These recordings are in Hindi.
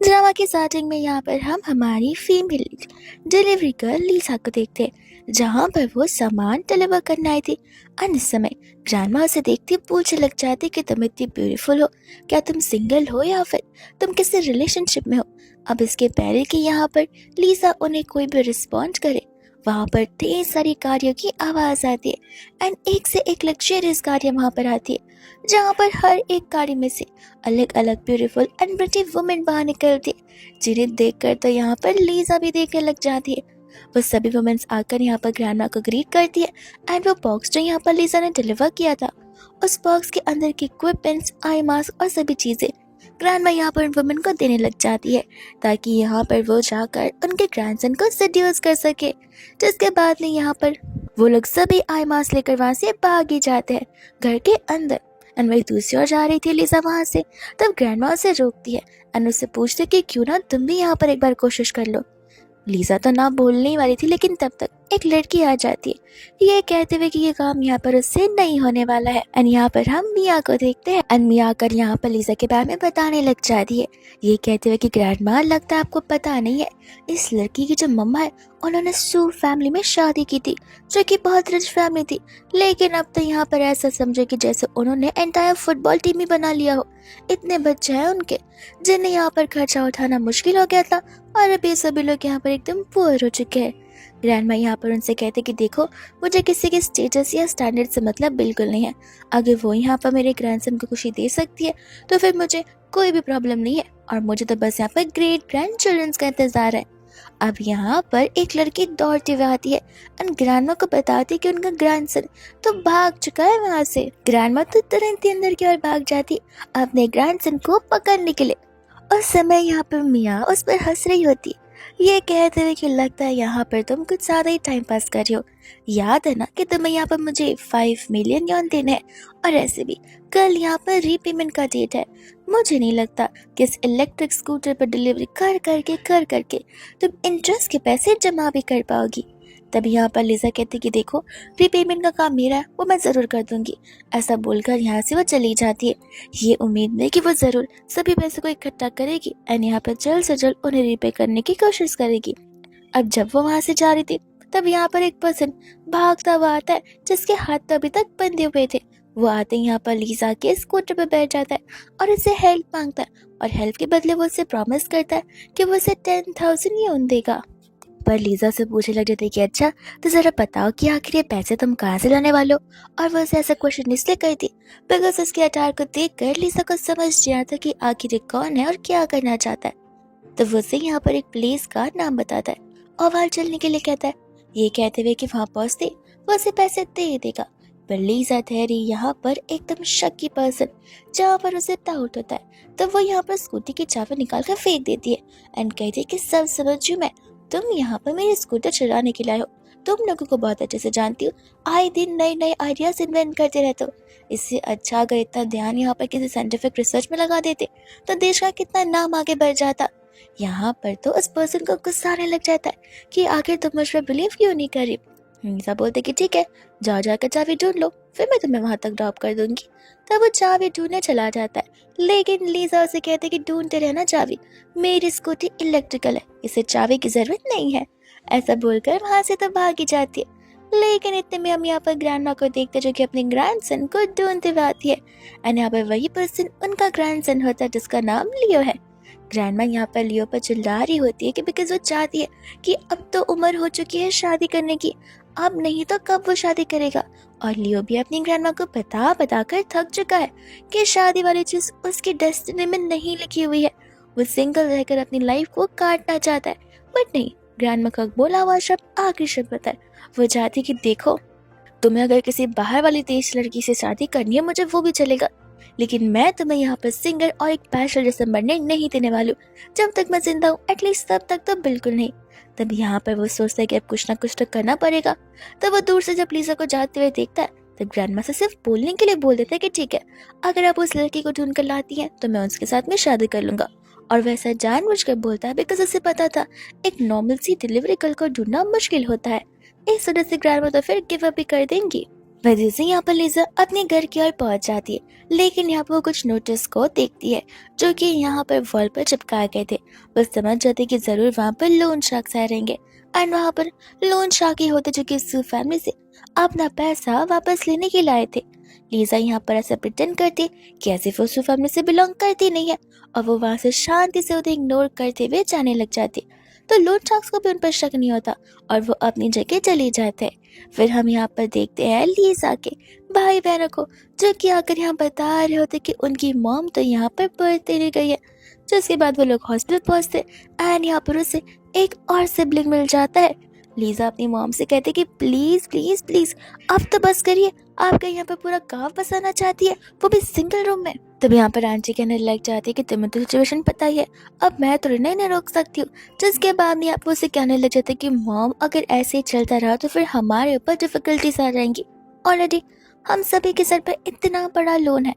ड्रामा की स्टार्टिंग में यहाँ पर हम हमारी फीमेल डिलीवरी गर्ल लीसा को देखते हैं, जहाँ पर वो सामान डिलीवर करने आई थी। और इस समय ग्रैंडमा उसे देखती पूछने लग जाती कि तुम इतनी ब्यूटीफुल हो, क्या तुम सिंगल हो या फिर तुम किसी रिलेशनशिप में हो। अब इसके पहले कि यहाँ पर लीसा उन्हें कोई भी रिस्पॉन्ड करे, वहाँ पर ढेर सारी गाड़ियों की आवाज आती है एंड एक से एक लग्जरियस गाड़ियाँ वहाँ पर आती है, जहाँ पर हर एक गाड़ी में से अलग अलग ब्यूटीफुल एंड ब्रिटी वुमेन बाहर निकलती है, जिन्हें देखकर तो यहाँ पर लीजा भी देखने लग जाती है। वो सभी वुमेन्स आकर यहाँ पर ग्रैंडमा को ग्रीट करती है एंड वो बॉक्स जो यहाँ पर लीजा ने डिलीवर किया था, उस बॉक्स के अंदर के इक्विपमेंट्स, आई मास्क और सभी चीजें ग्रैंडमा यहाँ पर उन वुमेन को देने लग जाती है, ताकि यहाँ पर वो जाकर उनके ग्रैंडसन को सेड्यूस कर सके। जिसके बाद में यहाँ पर वो लोग सभी आई मास्क लेकर वहाँ से भाग ही जाते हैं घर के अंदर। एंड वही दूसरी ओर जा रही थी लीजा वहाँ से, तब ग्रैंडमा उसे रोकती है एंड उससे पूछती कि क्यों ना तुम भी यहाँ पर एक बार कोशिश कर लो। लीजा तो ना बोलने ही वाली थी, लेकिन तब तक एक लड़की आ जाती है, ये कहते हुए कि ये काम यहाँ पर उससे नहीं होने वाला है। एंड यहाँ पर हम मिया को देखते हैं एंड मिया आकर यहाँ पर लीजा के बारे में बताने लग जाती है, ये कहते हुए कि ग्रैंडमा, लगता है आपको पता नहीं है, इस लड़की की जो मम्मा है उन्होंने सू फैमिली में शादी की थी, जो कि बहुत रिच फैमिली थी, लेकिन अब तो यहाँ पर ऐसा समझे कि जैसे उन्होंने एंटायर फुटबॉल टीम ही बना लिया हो। इतने बच्चे हैं उनके जिन्हें यहाँ पर खर्चा उठाना मुश्किल हो गया था, और अभी सभी लोग यहाँ पर एकदम पुअर हो चुके हैं। ग्रैंडमा यहाँ पर उनसे कहते कि देखो, मुझे किसी के स्टेटस या स्टैंडर्ड से मतलब बिल्कुल नहीं है। अगर वो यहाँ पर मेरे ग्रैंडसन को खुशी दे सकती है तो फिर मुझे कोई भी प्रॉब्लम नहीं है, और मुझे तो बस यहाँ पर ग्रेट ग्रैंड चिल्ड्रंस का इंतजार है। अब यहाँ पर एक लड़की दौड़ती हुई आती है और ग्रैंडमा को बताती है कि उनका ग्रैंडसन तो भाग चुका है वहाँ से। ग्रैंडमा तो तुरंत ही अंदर की ओर भाग जाती अपने ग्रैंडसन को पकड़ने के लिए। उस समय यहाँ पर मिया उस पर हंस रही होती, ये कहते हुए कि लगता है यहाँ पर तुम कुछ ज्यादा ही टाइम पास कर रही हो। याद है ना कि तुम्हें यहाँ पर मुझे 5 मिलियन यॉन देने हैं, और ऐसे भी कल यहाँ पर रीपेमेंट का डेट है। मुझे नहीं लगता कि इस इलेक्ट्रिक स्कूटर पर डिलीवरी कर करके तुम इंटरेस्ट के पैसे जमा भी कर पाओगी। तभी यहाँ पर लीजा कहती कि देखो, रीपेमेंट का काम मेरा है, वो मैं जरूर कर दूंगी। ऐसा बोलकर यहाँ से वो चली जाती है, ये उम्मीद में कि वो जरूर सभी पैसों को इकट्ठा करेगी एंड यहाँ पर जल्द से जल्द उन्हें रीपे करने की कोशिश करेगी। अब जब वो वहां से जा रही थी, तब यहाँ पर एक पर्सन भागता हुआ आता है, जिसके हाथ तो अभी तक बंधे हुए थे। वो आते ही यहाँ पर लीजा के स्कूटर पर बैठ जाता है और उससे हेल्प मांगता है, और हेल्प के बदले वो उसे प्रॉमिस करता है कि वो उसे 10,000 यून देगा। पर लीजा से पूछने लग जाती कि अच्छा, तो जरा बताओ कि आखिर ये पैसे तुम कहाँ से लाने वाले हो। और वो उसे ऐसा क्वेश्चन इसलिए करती बिकॉज उसके अटायर को देखकर लीजा को समझ गया था कि आखिर ये कौन है और क्या करना चाहता है। तो वो उसे यहाँ पर एक प्लेस का नाम बताता है और वहां चलने के लिए कहता है, ये कहते हुए कि वहां पहुंचते वो उसे पैसे दे देगा। पर लीजा ठहरी यहाँ पर एकदम शक्की पर्सन, जहाँ पर उसे डाउट होता है, तो वो यहाँ पर स्कूटी की चाबी निकाल कर फेंक देती है एंड कहती है कि सब समझ मैं, तुम यहाँ पर मेरी स्कूटर चुराने के लिए आए हो। तुम लोगों को बहुत अच्छे से जानती हो, आए दिन नए नए आइडियाज इन्वेंट करते रहते हो। इससे अच्छा अगर इतना ध्यान यहाँ पर किसी साइंटिफिक रिसर्च में लगा देते तो देश का कितना नाम आगे बढ़ जाता। यहाँ पर तो उस पर्सन को गुस्सा आने लग जाता है कि आखिर तुम मुझ पर बिलीव क्यों नहीं कर रही। लीजा बोलते कि ठीक है, जाओ जाकर चाबी ढूंढ लो, फिर मैं तुम्हें वहां तक ड्रॉप कर दूंगी। तब वो चाबी ढूंढने चला जाता है, लेकिन लीजा उसे कहते कि ढूंढते रहना चाबी, मेरी स्कूटी इलेक्ट्रिकल है, इसे चाबी की जरूरत नहीं है। ऐसा बोलकर वहां से तो भागी जाती है। लेकिन इतने में हम यहाँ पर ग्रैंडमा को देखते जो कि अपने ग्रैंडसन को ढूंढते हुए आती है, एंड यहाँ पर वही पर्सन उनका ग्रैंडसन होता है जिसका नाम लियो है। ग्रैंडमा यहाँ पर लियो पर चिल्ला रही होती है कि बिकॉज वो चाहती है कि अब तो उम्र हो चुकी है शादी करने की, अब नहीं तो कब वो शादी करेगा। और लियो भी अपनी ग्रैंडमा को बता कर थक चुका है कि शादी वाली चीज उसकी डेस्टिनी में नहीं लिखी हुई है। वो सिंगल रहकर अपनी लाइफ को काटना चाहता है, बट नहीं, ग्रैंडमा का बोला हुआ शब्द आखिरी शब्द होता है। वो चाहती कि देखो, तुम्हें अगर किसी बाहर वाली देश लड़की से शादी करनी है, मुझे वो भी चलेगा, लेकिन मैं तुम्हें यहाँ पर सिंगल और एक बैचलर जैसे मरने नहीं देने वाली हूँ। जब तक मैं जिंदा हूँ, एटलीस्ट तब तक तो बिल्कुल नहीं। तब यहाँ पर वो सोचता है कि अब कुछ ना कुछ तो करना पड़ेगा। तब वो दूर से जब लीजा को जाते हुए देखता है, तब ग्रैंडमा से सिर्फ बोलने के लिए बोल देता है कि ठीक है, अगर आप उस लड़की को ढूंढ कर लाती हैं तो मैं उसके साथ में शादी कर लूंगा। और वैसा जानबूझकर बोलता है बिकॉज उसे पता था एक नॉर्मल सी डिलीवरी गर्ल को ढूंढना मुश्किल होता है। इस वजह से ग्रैंडमा तो फिर गिव अप भी कर देंगी। वजह से यहाँ पर लीजा अपने घर की ओर पहुंच जाती है, लेकिन यहाँ पर वो कुछ नोटिस को देखती है जो कि यहाँ पर वॉल पर चिपकाए गए थे। वो समझ जाती है कि जरूर वहाँ पर लोन शार्क्स आए रहेंगे एंड वहाँ पर लोन शार्क ही होते जो कि सू फैमिली से अपना पैसा वापस लेने के लिए आए थे। लीजा यहाँ पर ऐसा प्रिटेंड करती है कि ऐसे वो सू फैमिली से बिलोंग करती नहीं है और वो वहाँ से शांति से उन्हें इग्नोर करते हुए जाने लग जाती है। तो लोन शार्क्स को भी उन पर शक नहीं होता और वो अपनी जगह चले जाते हैं। फिर हम यहाँ पर देखते हैं लीजा के भाई बहनों को जो कि आकर यहाँ बता रहे होते कि उनकी मॉम तो यहाँ पर बर्थ देने गई है। जिसके बाद वो लोग हॉस्पिटल पहुंचते एंड यहाँ पर उसे एक और सिबलिंग मिल जाता है। लीजा अपनी मॉम से कहती है कि प्लीज प्लीज प्लीज अब तो बस करिए, आपका यहाँ पर पूरा गांव बसाना चाहती है, वो भी सिंगल रूम में। तब यहाँ पर आंटी कहने लग जाती है कि तुम्हें तो सिचुएशन पता ही है, अब मैं तो नहीं रोक सकती हूँ। जिसके बाद में आप उसे कहने लग जाते कि मॉम अगर ऐसे ही चलता रहा तो फिर हमारे ऊपर डिफिकल्टीज आ जाएंगी। ऑलरेडी हम सभी के सर पर इतना बड़ा लोन है।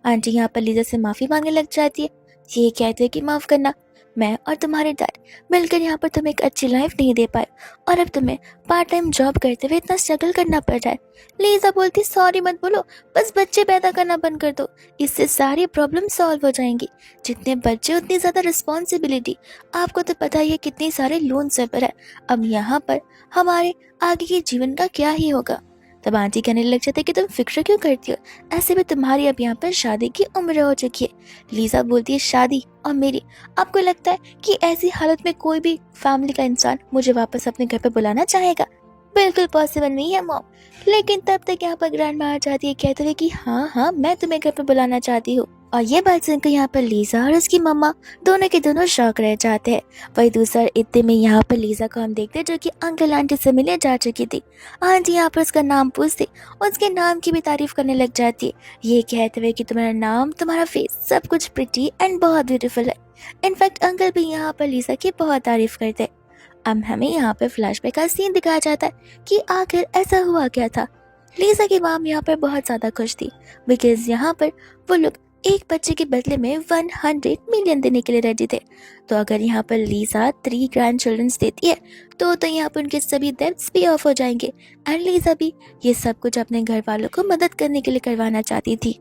आंटी यहाँ पर लीजा से माफी मांगने लग जाती है। ये कहते हैं कि माफ करना, मैं और तुम्हारे डैड मिलकर यहाँ पर तुम्हें एक अच्छी लाइफ नहीं दे पाए और अब तुम्हें पार्ट टाइम जॉब करते हुए इतना स्ट्रगल करना पड़ रहा है। लीजा बोलती सॉरी मत बोलो, बस बच्चे पैदा करना बंद कर दो, इससे सारी प्रॉब्लम सॉल्व हो जाएंगी। जितने बच्चे उतनी ज्यादा रिस्पॉन्सिबिलिटी, आपको तो पता ही है कितने सारे लोन सर पर है। अब यहाँ पर हमारे आगे के जीवन का क्या ही होगा। तब आंटी कहने लग जाते कि तुम फिक्र क्यों करती हो, ऐसे भी तुम्हारी अब यहाँ पर शादी की उम्र हो चुकी है। लीजा बोलती है शादी और मेरी, आपको लगता है कि ऐसी हालत में कोई भी फैमिली का इंसान मुझे वापस अपने घर पे बुलाना चाहेगा? बिल्कुल पॉसिबल नहीं है मॉम। लेकिन तब तक यहाँ पर ग्रैंड माँ आ जाती है, कहते हुए कि हाँ हाँ मैं तुम्हें घर पे बुलाना चाहती हूँ। और ये बात सुनकर यहाँ पर लीजा और उसकी मम्मा दोनों के दोनों शौक रह जाते हैं। वही दूसरा इतने में यहाँ पर लीजा को हम देखते हैं जो कि अंकल आंटी से मिलने जा चुकी थी। आंटी यहाँ पर उसका नाम पूछती, उसके नाम की भी तारीफ करने लग जाती है, ये कहते हुए कि तुम्हारा नाम, तुम्हारा फेस सब कुछ प्रिटी एंड बहुत ब्यूटीफुल है। इनफैक्ट अंकल भी यहाँ पर लीजा की बहुत तारीफ करते। अब हमें यहाँ पर फ्लैशबैक का सीन दिखाया जाता है कि आखिर ऐसा हुआ क्या था। लीजा की मॉम यहाँ पर बहुत ज्यादा खुश थी बिकॉज यहाँ पर वो लोग एक बच्चे के बदले में 100 मिलियन देने के लिए रेडी थे। तो अगर यहाँ पर लीजा 3 ग्रैंड चिल्ड्रंस देती है तो यहाँ पर उनके सभी डेब्ट्स भी ऑफ हो जाएंगे एंड लीजा भी ये सब कुछ अपने घर वालों को मदद करने के लिए करवाना चाहती थी।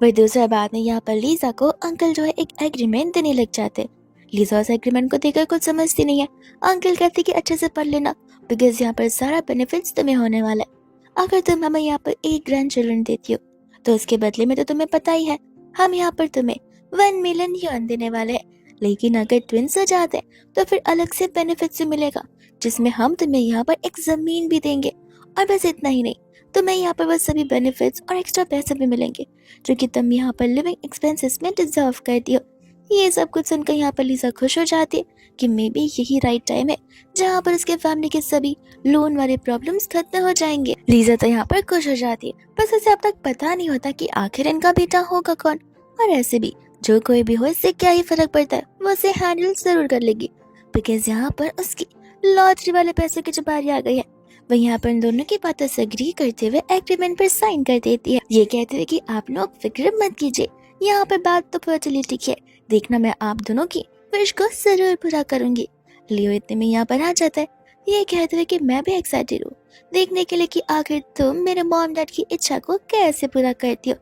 वही दूसरा बात में यहाँ पर लीजा को अंकल जो है एक एग्रीमेंट देने लग जाते। लीजा उस एग्रीमेंट को देखकर कुछ समझती नहीं है। अंकल कहते कि अच्छे से पढ़ लेना बिकॉज यहाँ पर सारा बेनिफिट्स तुम्हें होने वाला है। अगर तुम हमें यहाँ पर 1 ग्रैंड चिल्ड्रन देती हो तो उसके बदले में तो तुम्हें पता ही है हम यहाँ पर तुम्हें 1 मिलियन yuan देने वाले हैं। लेकिन अगर ट्विंस हो जाते हैं तो फिर अलग से बेनिफिट्स भी मिलेगा जिसमें हम तुम्हें यहाँ पर एक जमीन भी देंगे। और बस इतना ही नहीं, तुम्हें यहाँ पर बस सभी बेनिफिट्स और एक्स्ट्रा पैसे भी मिलेंगे जो कि तुम यहाँ पर लिविंग एक्सपेंसेस में डिजर्व करती हो। ये सब कुछ सुनकर यहाँ पर लीजा खुश हो जाती है कि मे बी यही राइट टाइम है जहाँ पर उसके फैमिली के सभी लोन वाले प्रॉब्लम्स खत्म हो जाएंगे। लीजा तो यहाँ पर खुश हो जाती है, बस उसे अब तक पता नहीं होता कि आखिर इनका बेटा होगा कौन। और ऐसे भी जो कोई भी हो इससे क्या ही फर्क पड़ता है, वो उसे हैंडल जरूर कर लेगी बिकॉज यहाँ पर उसकी लॉटरी वाले पैसे की जो बारी आ गई है। वह यहाँ पर इन दोनों की बातों से एग्री करते हुए एग्रीमेंट पर साइन कर देती है, ये कहते हुए कि आप लोग फिक्र मत कीजिए, यहाँ पर बात तो फर्टिलिटी की है, देखना मैं आप दोनों की विश को जरूर पूरा करूंगी। लियो इतने में यहाँ पर आ जाता है, ये कहते हुए कि मैं भी एक्साइटेड हूँ देखने के लिए कि आखिर तुम मेरे मॉम डैड की इच्छा को कैसे पूरा करती हो।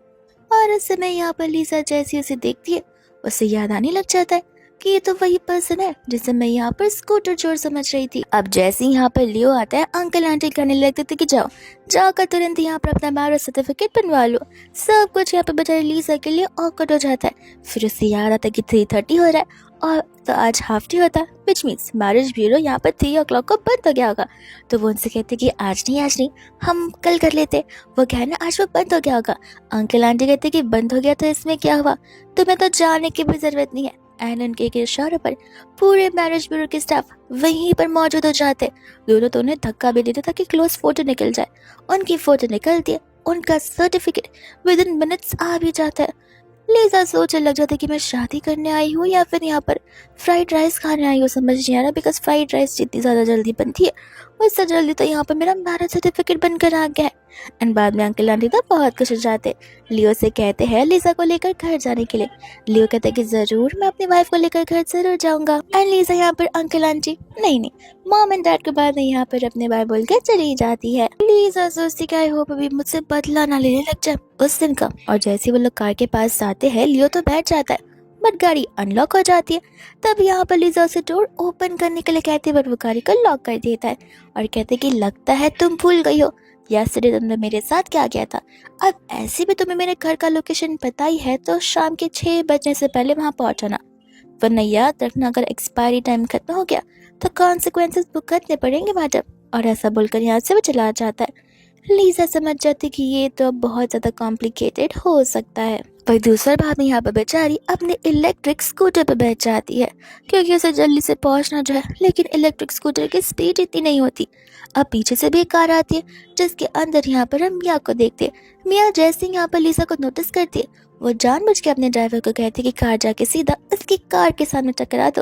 और उस समय यहाँ पर लीजा जैसी उसे देखती है उसे याद आने लग जाता है कि ये तो वही पर्सन है जिसे मैं यहाँ पर स्कूटर चोर समझ रही थी। अब जैसे ही यहाँ पर लियो आता है अंकल आंटी कहने लगते थे कि जाओ जाकर तुरंत यहाँ पर अपना मैरिज सर्टिफिकेट बनवा लो। सब कुछ यहाँ पर बेचारी लीजा के लिए ऑकवर्ड हो जाता है। फिर उसे याद आता है कि 3:30 हो रहा है और तो आज हाफ डे होता है विच मीन्स मैरिज ब्यूरो यहाँ पर 3 o'clock को बंद हो गया होगा। तो वो उनसे कहते कि आज नहीं हम कल कर लेते। वो कहना आज वो बंद हो गया होगा। अंकल आंटी कहते कि बंद हो गया तो इसमें क्या हुआ, तुम्हें तो जाने की भी जरूरत नहीं है। एंड उनके इशारे पर पूरे मैरिज ब्यूरो के स्टाफ वहीं पर मौजूद हो जाते। दोनों तो उन्हें धक्का भी देते ताकि क्लोज फोटो निकल जाए। उनकी फोटो निकलती है, उनका सर्टिफिकेट विद इन मिनट्स आ भी जाता है। लीजा सोचने लग जाती कि मैं शादी करने आई हूँ या फिर यहाँ पर फ्राइड राइस खाने आई हूँ, समझ नहीं आ रहा बिकॉज फ्राइड राइस जितनी ज़्यादा जल्दी बनती है उससे जल्दी तो यहाँ पर मेरा मैरिज सर्टिफिकेट बनकर आ गया है। एंड बाद में अंकल आंटी तो बहुत खुश हो जाते। लियो से कहते हैं लीजा को लेकर घर जाने के लिए। लियो कहते हैं कि जरूर मैं अपनी वाइफ को लेकर घर जरूर जाऊंगा। एंड लीजा यहाँ पर अंकल आंटी नहीं मॉम एंड डैड के बाद में यहाँ पर अपने बाय बोल के चली जाती है। लीजा सोचती कि आई होप अभी मुझसे बदला ना लेने लग जाए उस दिन का। और जैसे वो लोग कार के पास जाते हैं लियो तो बैठ जाता है, बट गाड़ी अनलॉक हो जाती है। तब यहाँ पर लीजा उसे डोर ओपन करने के लिए कहती है, बट वो गाड़ी को लॉक कर देता है और कहते कि लगता है तुम भूल गई हो यस्टरडे तुमने मेरे साथ क्या किया था। अब ऐसे भी तुम्हें मेरे घर का लोकेशन पता ही है, तो शाम के 6 बजने से पहले वहाँ पहुँचाना, वरना याद रखना अगर एक्सपायरी टाइम खत्म हो गया तो कॉन्सिक्वेंसेस भुगतने पड़ेंगे मैडम। और ऐसा बोलकर यहाँ से वो चला जाता है। लीजा समझ जाती कि ये तो बहुत ज्यादा कॉम्प्लिकेटेड हो सकता है। पर दूसरा बात में यहाँ पर बेचारी अपने इलेक्ट्रिक स्कूटर पर बैठ जाती है क्योंकि उसे जल्दी से पहुंचना जो है, लेकिन इलेक्ट्रिक स्कूटर की स्पीड इतनी नहीं होती। अब पीछे से भी एक कार आती है जिसके अंदर यहाँ पर हम मिया को देखते हैं। मिया जैसे ही यहाँ पर लीजा को नोटिस करती है, वो जानबूझ के अपने ड्राइवर को कहती है कि कार जाके सीधा उसकी कार के सामने टकरा दो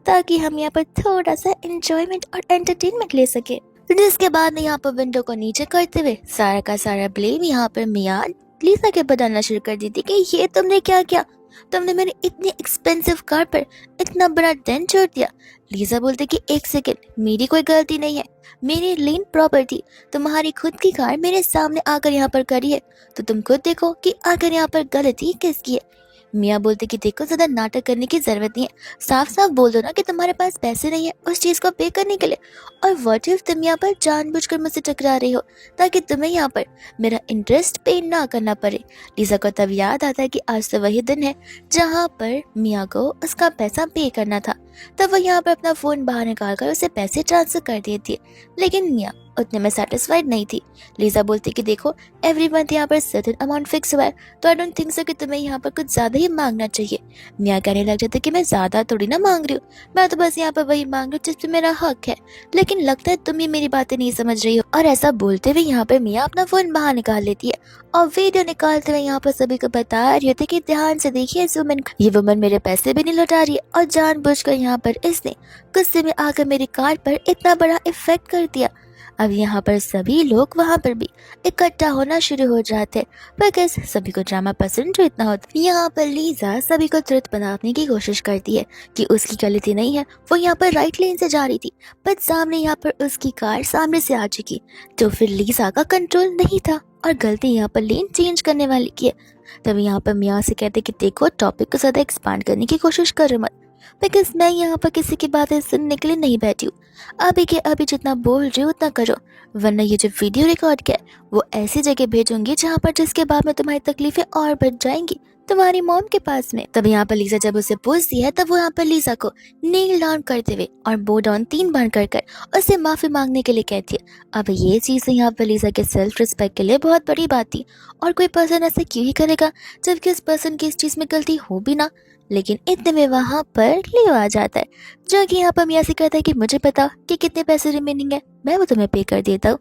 ताकि हम यहाँ पर थोड़ा सा एंजॉयमेंट और एंटरटेनमेंट ले सके। जिसके बाद में यहाँ पर विंडो को नीचे करते हुए सारा का सारा ब्लेम यहाँ पर मिया लीजा के बताना शुरू कर दी थी कि ये तुमने क्या किया, तुमने मेरी इतनी एक्सपेंसिव कार पर इतना बड़ा डेंट छोड़ दिया। लीजा बोलते कि एक सेकंड, मेरी कोई गलती नहीं है, मेरी लेन प्रॉपर्टी तुम्हारी खुद की कार मेरे सामने आकर यहाँ पर करी है, तो तुम खुद देखो कि आकर यहाँ पर गलती किसकी है। मियाँ बोलते कि देखो ज्यादा नाटक करने की जरूरत नहीं है, साफ साफ बोल दो ना कि तुम्हारे पास पैसे नहीं है उस चीज को पे करने के लिए। और व्हाट इफ तुम यहाँ पर जानबूझकर मुझसे टकरा रही हो ताकि तुम्हें यहाँ पर मेरा इंटरेस्ट पे ना करना पड़े। लीजा को तब याद आता है कि आज तो वही दिन है जहाँ पर मियाँ को उसका पैसा पे करना था। तब वो यहाँ पर अपना फोन बाहर निकाल कर उसे पैसे ट्रांसफर कर देती है, लेकिन मियाँ उतने में सेटिस्फाइड नहीं थी। लीजा बोलती कि देखो एवरी मंथ यहाँ पर सर्टेन अमाउंट फिक्स हुआ है, तो आई डोंट थिंक सो कि तुम्हें यहाँ पर कुछ ज्यादा ही मांगना चाहिए। मियाँ कहने लग जाते कि मैं ज्यादा थोड़ी ना मांग रही हूँ, मैं तो बस यहाँ पर वही मांग रही हूँ जिस पे मेरा हक है, लेकिन लगता है तुम ही मेरी बातें नहीं समझ रही हो। और ऐसा बोलते हुए यहाँ पर मियाँ अपना फोन बाहर निकाल लेती है और वीडियो निकालते हुए यहाँ पर सभी को बता रही होती कि ध्यान से देखिए इस वुमन, ये वुमन मेरे पैसे भी नहीं लौटा रही है और जानबूझकर यहाँ पर इसने गुस्से में आकर मेरी कार पर इतना बड़ा इफेक्ट कर दिया। अब यहाँ पर सभी लोग वहाँ पर भी इकट्ठा होना शुरू हो जाते, बिकॉज सभी को ड्रामा पसंद जो इतना होता। यहाँ पर लीजा सभी को तुरंत बनाने की कोशिश करती है कि उसकी गलती नहीं है, वो यहाँ पर राइट लेन से जा रही थी, पर सामने यहाँ पर उसकी कार सामने से आ चुकी, तो फिर लीजा का कंट्रोल नहीं था और गलती यहाँ पर लेन चेंज करने वाली की है। तब यहाँ पर मियाँ से कहते कि देखो टॉपिक को ज्यादा एक्सपांड करने की कोशिश करो मत, बिकॉज मैं यहाँ पर किसी की बातें सुनने के लिए नहीं बैठी हूँ। अभी के अभी जितना बोल रही हूँ उतना करो, वरना ये जो वीडियो रिकॉर्ड किया है वो ऐसी जगह भेजूंगी जहाँ पर जिसके बाद में तुम्हारी तकलीफें और बढ़ जाएंगी तुम्हारी मॉम के पास में। तब यहाँ पर लीजा जब उसे पूछती है तब वो यहाँ पर लीजा को नील डाउन करते हुए और बो डाउन 3 बार कर उससे माफी मांगने के लिए कहती है। अब ये चीज यहाँ पर लीजा के सेल्फ रिस्पेक्ट के लिए बहुत बड़ी बात थी, और कोई पर्सन ऐसे क्यों ही करेगा जबकि उस पर्सन की इस चीज में गलती हो भी ना। लेकिन इतने में वहां पर लियो आ जाता है जो कि यहाँ पर मियाँ से कहता है कि मुझे पता कि कितने पैसे रिमेनिंग है, मैं वो तुम्हें पे कर देता हूँ।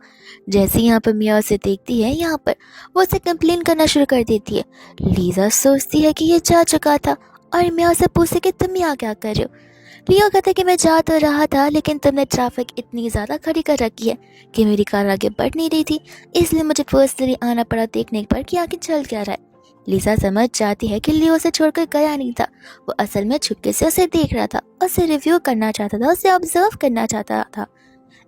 जैसे यहाँ पर मियाँ उसे देखती है यहाँ पर वो उसे कंप्लेन करना शुरू कर देती है। लीजा सोचती है कि ये जा चुका था और मियाँ से पूछती कि तुम यहाँ क्या कर रहे हो। लियो कहता है कि मैं जा तो रहा था, लेकिन तुमने ट्रैफिक इतनी ज्यादा खड़ी कर रखी है कि मेरी कार आगे बढ़ नहीं रही थी, इसलिए मुझे पर्सनली आना पड़ा देखने पर कि आगे चल क्या रहा है। लीजा समझ जाती है कि लियो उसे छोड़कर गया नहीं था, वो असल में छुपके से उसे देख रहा था, उसे रिव्यू करना चाहता था, उसे ऑब्जर्व करना चाहता था।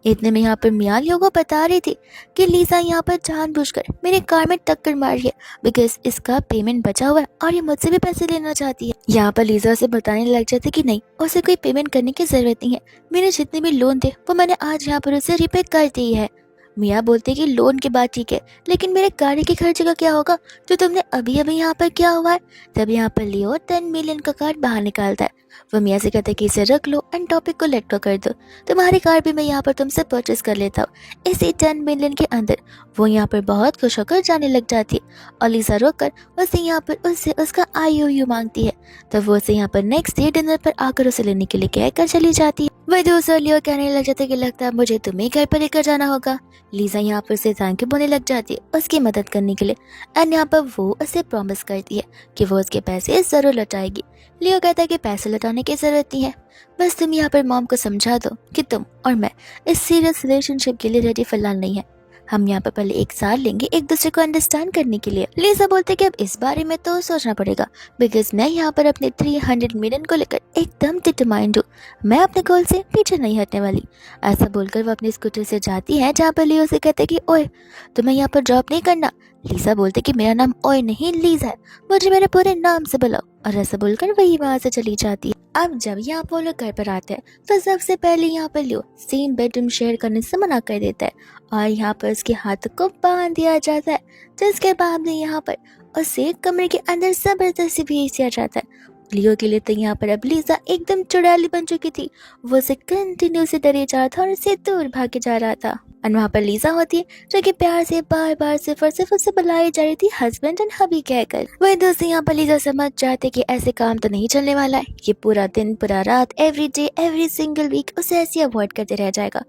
इतने में यहाँ पर मियाँ लियो को बता रही थी कि लीजा यहाँ पर जानबूझकर मेरे कार में टक्कर मार रही है बिकॉज इसका पेमेंट बचा हुआ है और ये मुझसे भी पैसे लेना चाहती है। यहाँ पर लीजा उसे बताने लग जाती कि नहीं, उसे कोई पेमेंट करने की जरूरत नहीं है, मेरे जितने भी लोन थे वो मैंने आज यहाँ पर उसे रिपे कर दी है। मियाँ बोलते कि लोन की बात ठीक है, लेकिन मेरे गाड़ी के खर्चे का क्या होगा जो तुमने अभी अभी यहाँ पर किया हुआ है। तब यहाँ पर लियो 10 मिलियन का कार्ड बाहर निकालता है। वो मियाँ से कहता है कि इसे रख लो एंड टॉपिक को लेट गो कर दो, तुम्हारी कार भी मैं यहाँ पर तुमसे परचेस कर लेता हूँ। इसी 10 मिलियन के अंदर वो यहाँ पर बहुत खुश होकर जाने लग जाती है और लीजा रोककर उसे यहाँ पर उससे उसका IOU मांगती है। तब वो उसे यहाँ पर नेक्स्ट डे डिनर पर आकर उसे लेने के लिए कहकर चली जाती है। वही दूसरा लियो कहने लग जाता है कि लगता है मुझे तुम्हें घर पर लेकर जाना होगा। लीजा यहाँ पर उसे थैंक यू बोलने लग जाती है उसकी मदद करने के लिए, एंड यहाँ पर वो उसे प्रॉमिस करती है कि वो उसके पैसे जरूर लौटाएगी। लियो कहता है कि पैसे लौटाने की जरूरत नहीं है, बस तुम यहाँ पर मॉम को समझा दो कि तुम और मैं इस सीरियस रिलेशनशिप के लिए रेडी फिलहाल नहीं है। हम यहाँ पर पहले 1 साल लेंगे एक दूसरे को अंडरस्टैंड करने के लिए। लिसा बोलते कि अब इस बारे में तो सोचना पड़ेगा, बिकॉज मैं यहाँ पर अपने 300 मिलियन को लेकर एकदम डिटरमाइंड हूँ। मैं अपने गोल से पीछे नहीं हटने वाली। ऐसा बोलकर वो अपनी स्कूटर से जाती है, जहाँ पर लियो से कहते कि ओए तुम्हें यहाँ पर ड्रॉप नहीं करना। लिसा बोलते कि मेरा नाम ओए नहीं लीज है, मुझे मेरे पूरे नाम से बुलाओ। और ऐसा बोलकर वही वहां से चली जाती है। अब जब यहाँ वो लोग घर पर आते हैं तो सबसे पहले यहाँ पर लियो सेम बेडरूम शेयर करने से मना कर देता है और यहाँ पर उसके हाथ को बांध दिया जाता है, जिसके बाद में यहाँ पर उसे कमरे के अंदर जबरदस्ती भेज दिया जाता है। लियो के लिए तो यहाँ पर अब लिसा एकदम चुड़ैली बन चुकी थी। वो उसे कंटिन्यू से डरे जा रहा था और उससे दूर भागे जा रहा था। और वहाँ पर लिसा होती है जो कि प्यार से बार बार सिर्फ और सिर्फ उससे बुलाई जा रही थी हस्बैंड एंड हबी कहकर। वही दोस्तों यहाँ पर लिसा समझ जाते कि ऐसे काम तो नहीं चलने वाला है। ये पूरा दिन पूरा रात every day every single week उसे ऐसे अवॉइड करते रह जाएगा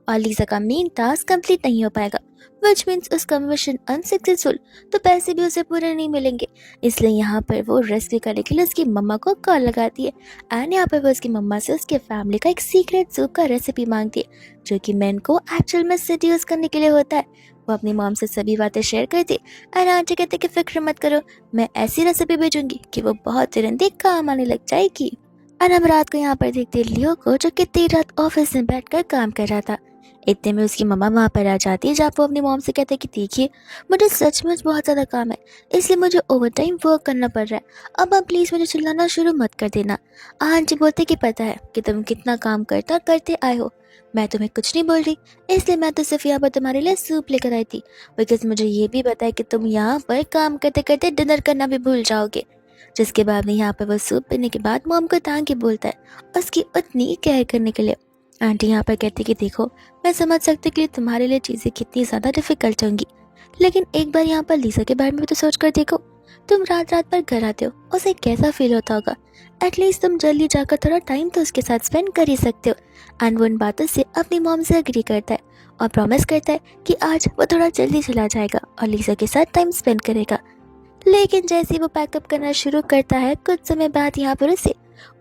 और लिसा का मेन टास्क कंप्लीट नहीं हो पाएगा, विच मीन्स उसका मिशन अनसक्सेसफुल, तो पैसे भी उसे पूरे नहीं मिलेंगे। इसलिए यहाँ पर वो रेस्क्यू करने के लिए उसकी मम्मा को कॉल लगाती है एंड यहाँ पर वो उसकी मम्मा से उसके फैमिली का एक सीक्रेट सूप का रेसिपी मांगती है, जो कि मैन को एक्चुअल में सेड्यूस करने के लिए होता है। वो अपनी मॉम से सभी बातें शेयर करती एंड आंटी कहते कि फिक्र मत करो, मैं ऐसी रेसिपी भेजूंगी कि वो बहुत तुरंत ही काम आने लग जाएगी। और हम रात को यहाँ पर देखते लियो को, जो कि देर रात ऑफिस में बैठकर काम कर रहा था। इतने में उसकी मम्मा वहाँ पर आ जाती है, जहाँ वो अपनी मॉम से कहते हैं कि देखिए मुझे सचमुच बहुत ज़्यादा काम है, इसलिए मुझे ओवर टाइम वर्क करना पड़ रहा है। अब आप प्लीज़ मुझे चिल्लाना शुरू मत कर देना। आंटी बोलते कि पता है कि तुम कितना काम करते आए हो, मैं तुम्हें कुछ नहीं बोल रही, इसलिए मैं तो सिर्फ यहाँ पर तुम्हारे लिए सूप लेकर आई थी, बिकॉज मुझे ये भी पता है कि तुम यहाँ पर काम करते करते डिनर करना भी भूल जाओगे। जिसके बाद में यहाँ पर वो सूप पीने के बाद मॉम को तांग के बोलता है उसकी उतनी केयर करने के लिए। आंटी यहाँ पर कहती कि देखो मैं समझ सकती कि तुम्हारे लिए चीज़ें कितनी ज़्यादा डिफिकल्ट होंगी, लेकिन एक बार यहाँ पर लिसा के बारे में भी तो सोच कर देखो। तुम रात रात पर घर आते हो, उसे कैसा फील होता होगा। एटलीस्ट तुम जल्दी जाकर थोड़ा टाइम तो उसके साथ स्पेंड कर ही सकते हो। एंड वो इन बातों से अपनी मॉम से एग्री करता है और प्रॉमिस करता है कि आज वो थोड़ा जल्दी चला जाएगा और लिसा के साथ टाइम स्पेंड करेगा। लेकिन जैसे ही वो पैकअप करना शुरू करता है, कुछ समय बाद यहाँ पर उसे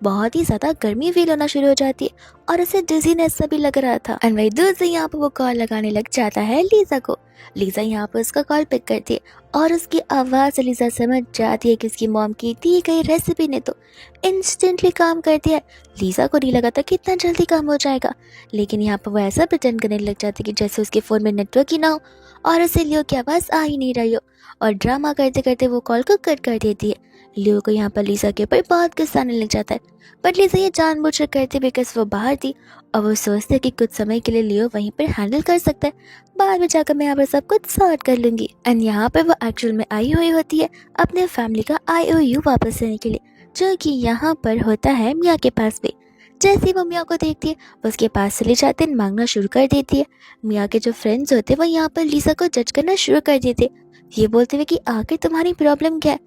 बहुत ही ज्यादा गर्मी फील होना शुरू हो जाती है और उसे डिजीनेस सा भी लग रहा था। एंड वही दूसरे यहाँ पर वो कॉल लगाने लग जाता है लिसा को। लिसा यहाँ पर उसका कॉल पिक करती है और उसकी आवाज़ से लिसा समझ जाती है कि उसकी मॉम की दी गई रेसिपी ने तो इंस्टेंटली काम कर दिया है। लिसा को नहीं लगा था कि इतना जल्दी काम हो जाएगा, लेकिन यहाँ पर वो ऐसा प्रिटेंड करने लग जाती है कि जैसे उसके फ़ोन में नेटवर्क ही ना हो और उसे लियो की आवाज़ आ ही नहीं रही हो, और ड्रामा करते करते वो कॉल को कट कर देती है। लियो को यहाँ पर लिसा के ऊपर बहुत गुस्सा आने लग जाता है, बट लिसा ये जानबूझकर करती बिकॉज वो बाहर थी और वो सोचते कि कुछ समय के लिए लियो वहीं पर हैंडल कर सकता है, बाद में जाकर मैं यहाँ पर सब कुछ सॉर्ट कर लूंगी। एंड यहाँ पर वो एक्चुअल में आई हुई होती है अपने फैमिली का IOU वापस लेने के लिए, जो कि यहाँ पर होता है मिया के पास भी। जैसे ही वो मिया को देखती है वो उसके पास चले जाते हैं, मांगना शुरू कर देती है। मिया के जो फ्रेंड्स होते हैं वो यहाँ पर लिसा को जज करना शुरू कर देते, ये बोलते हुए कि आखिर तुम्हारी प्रॉब्लम क्या है,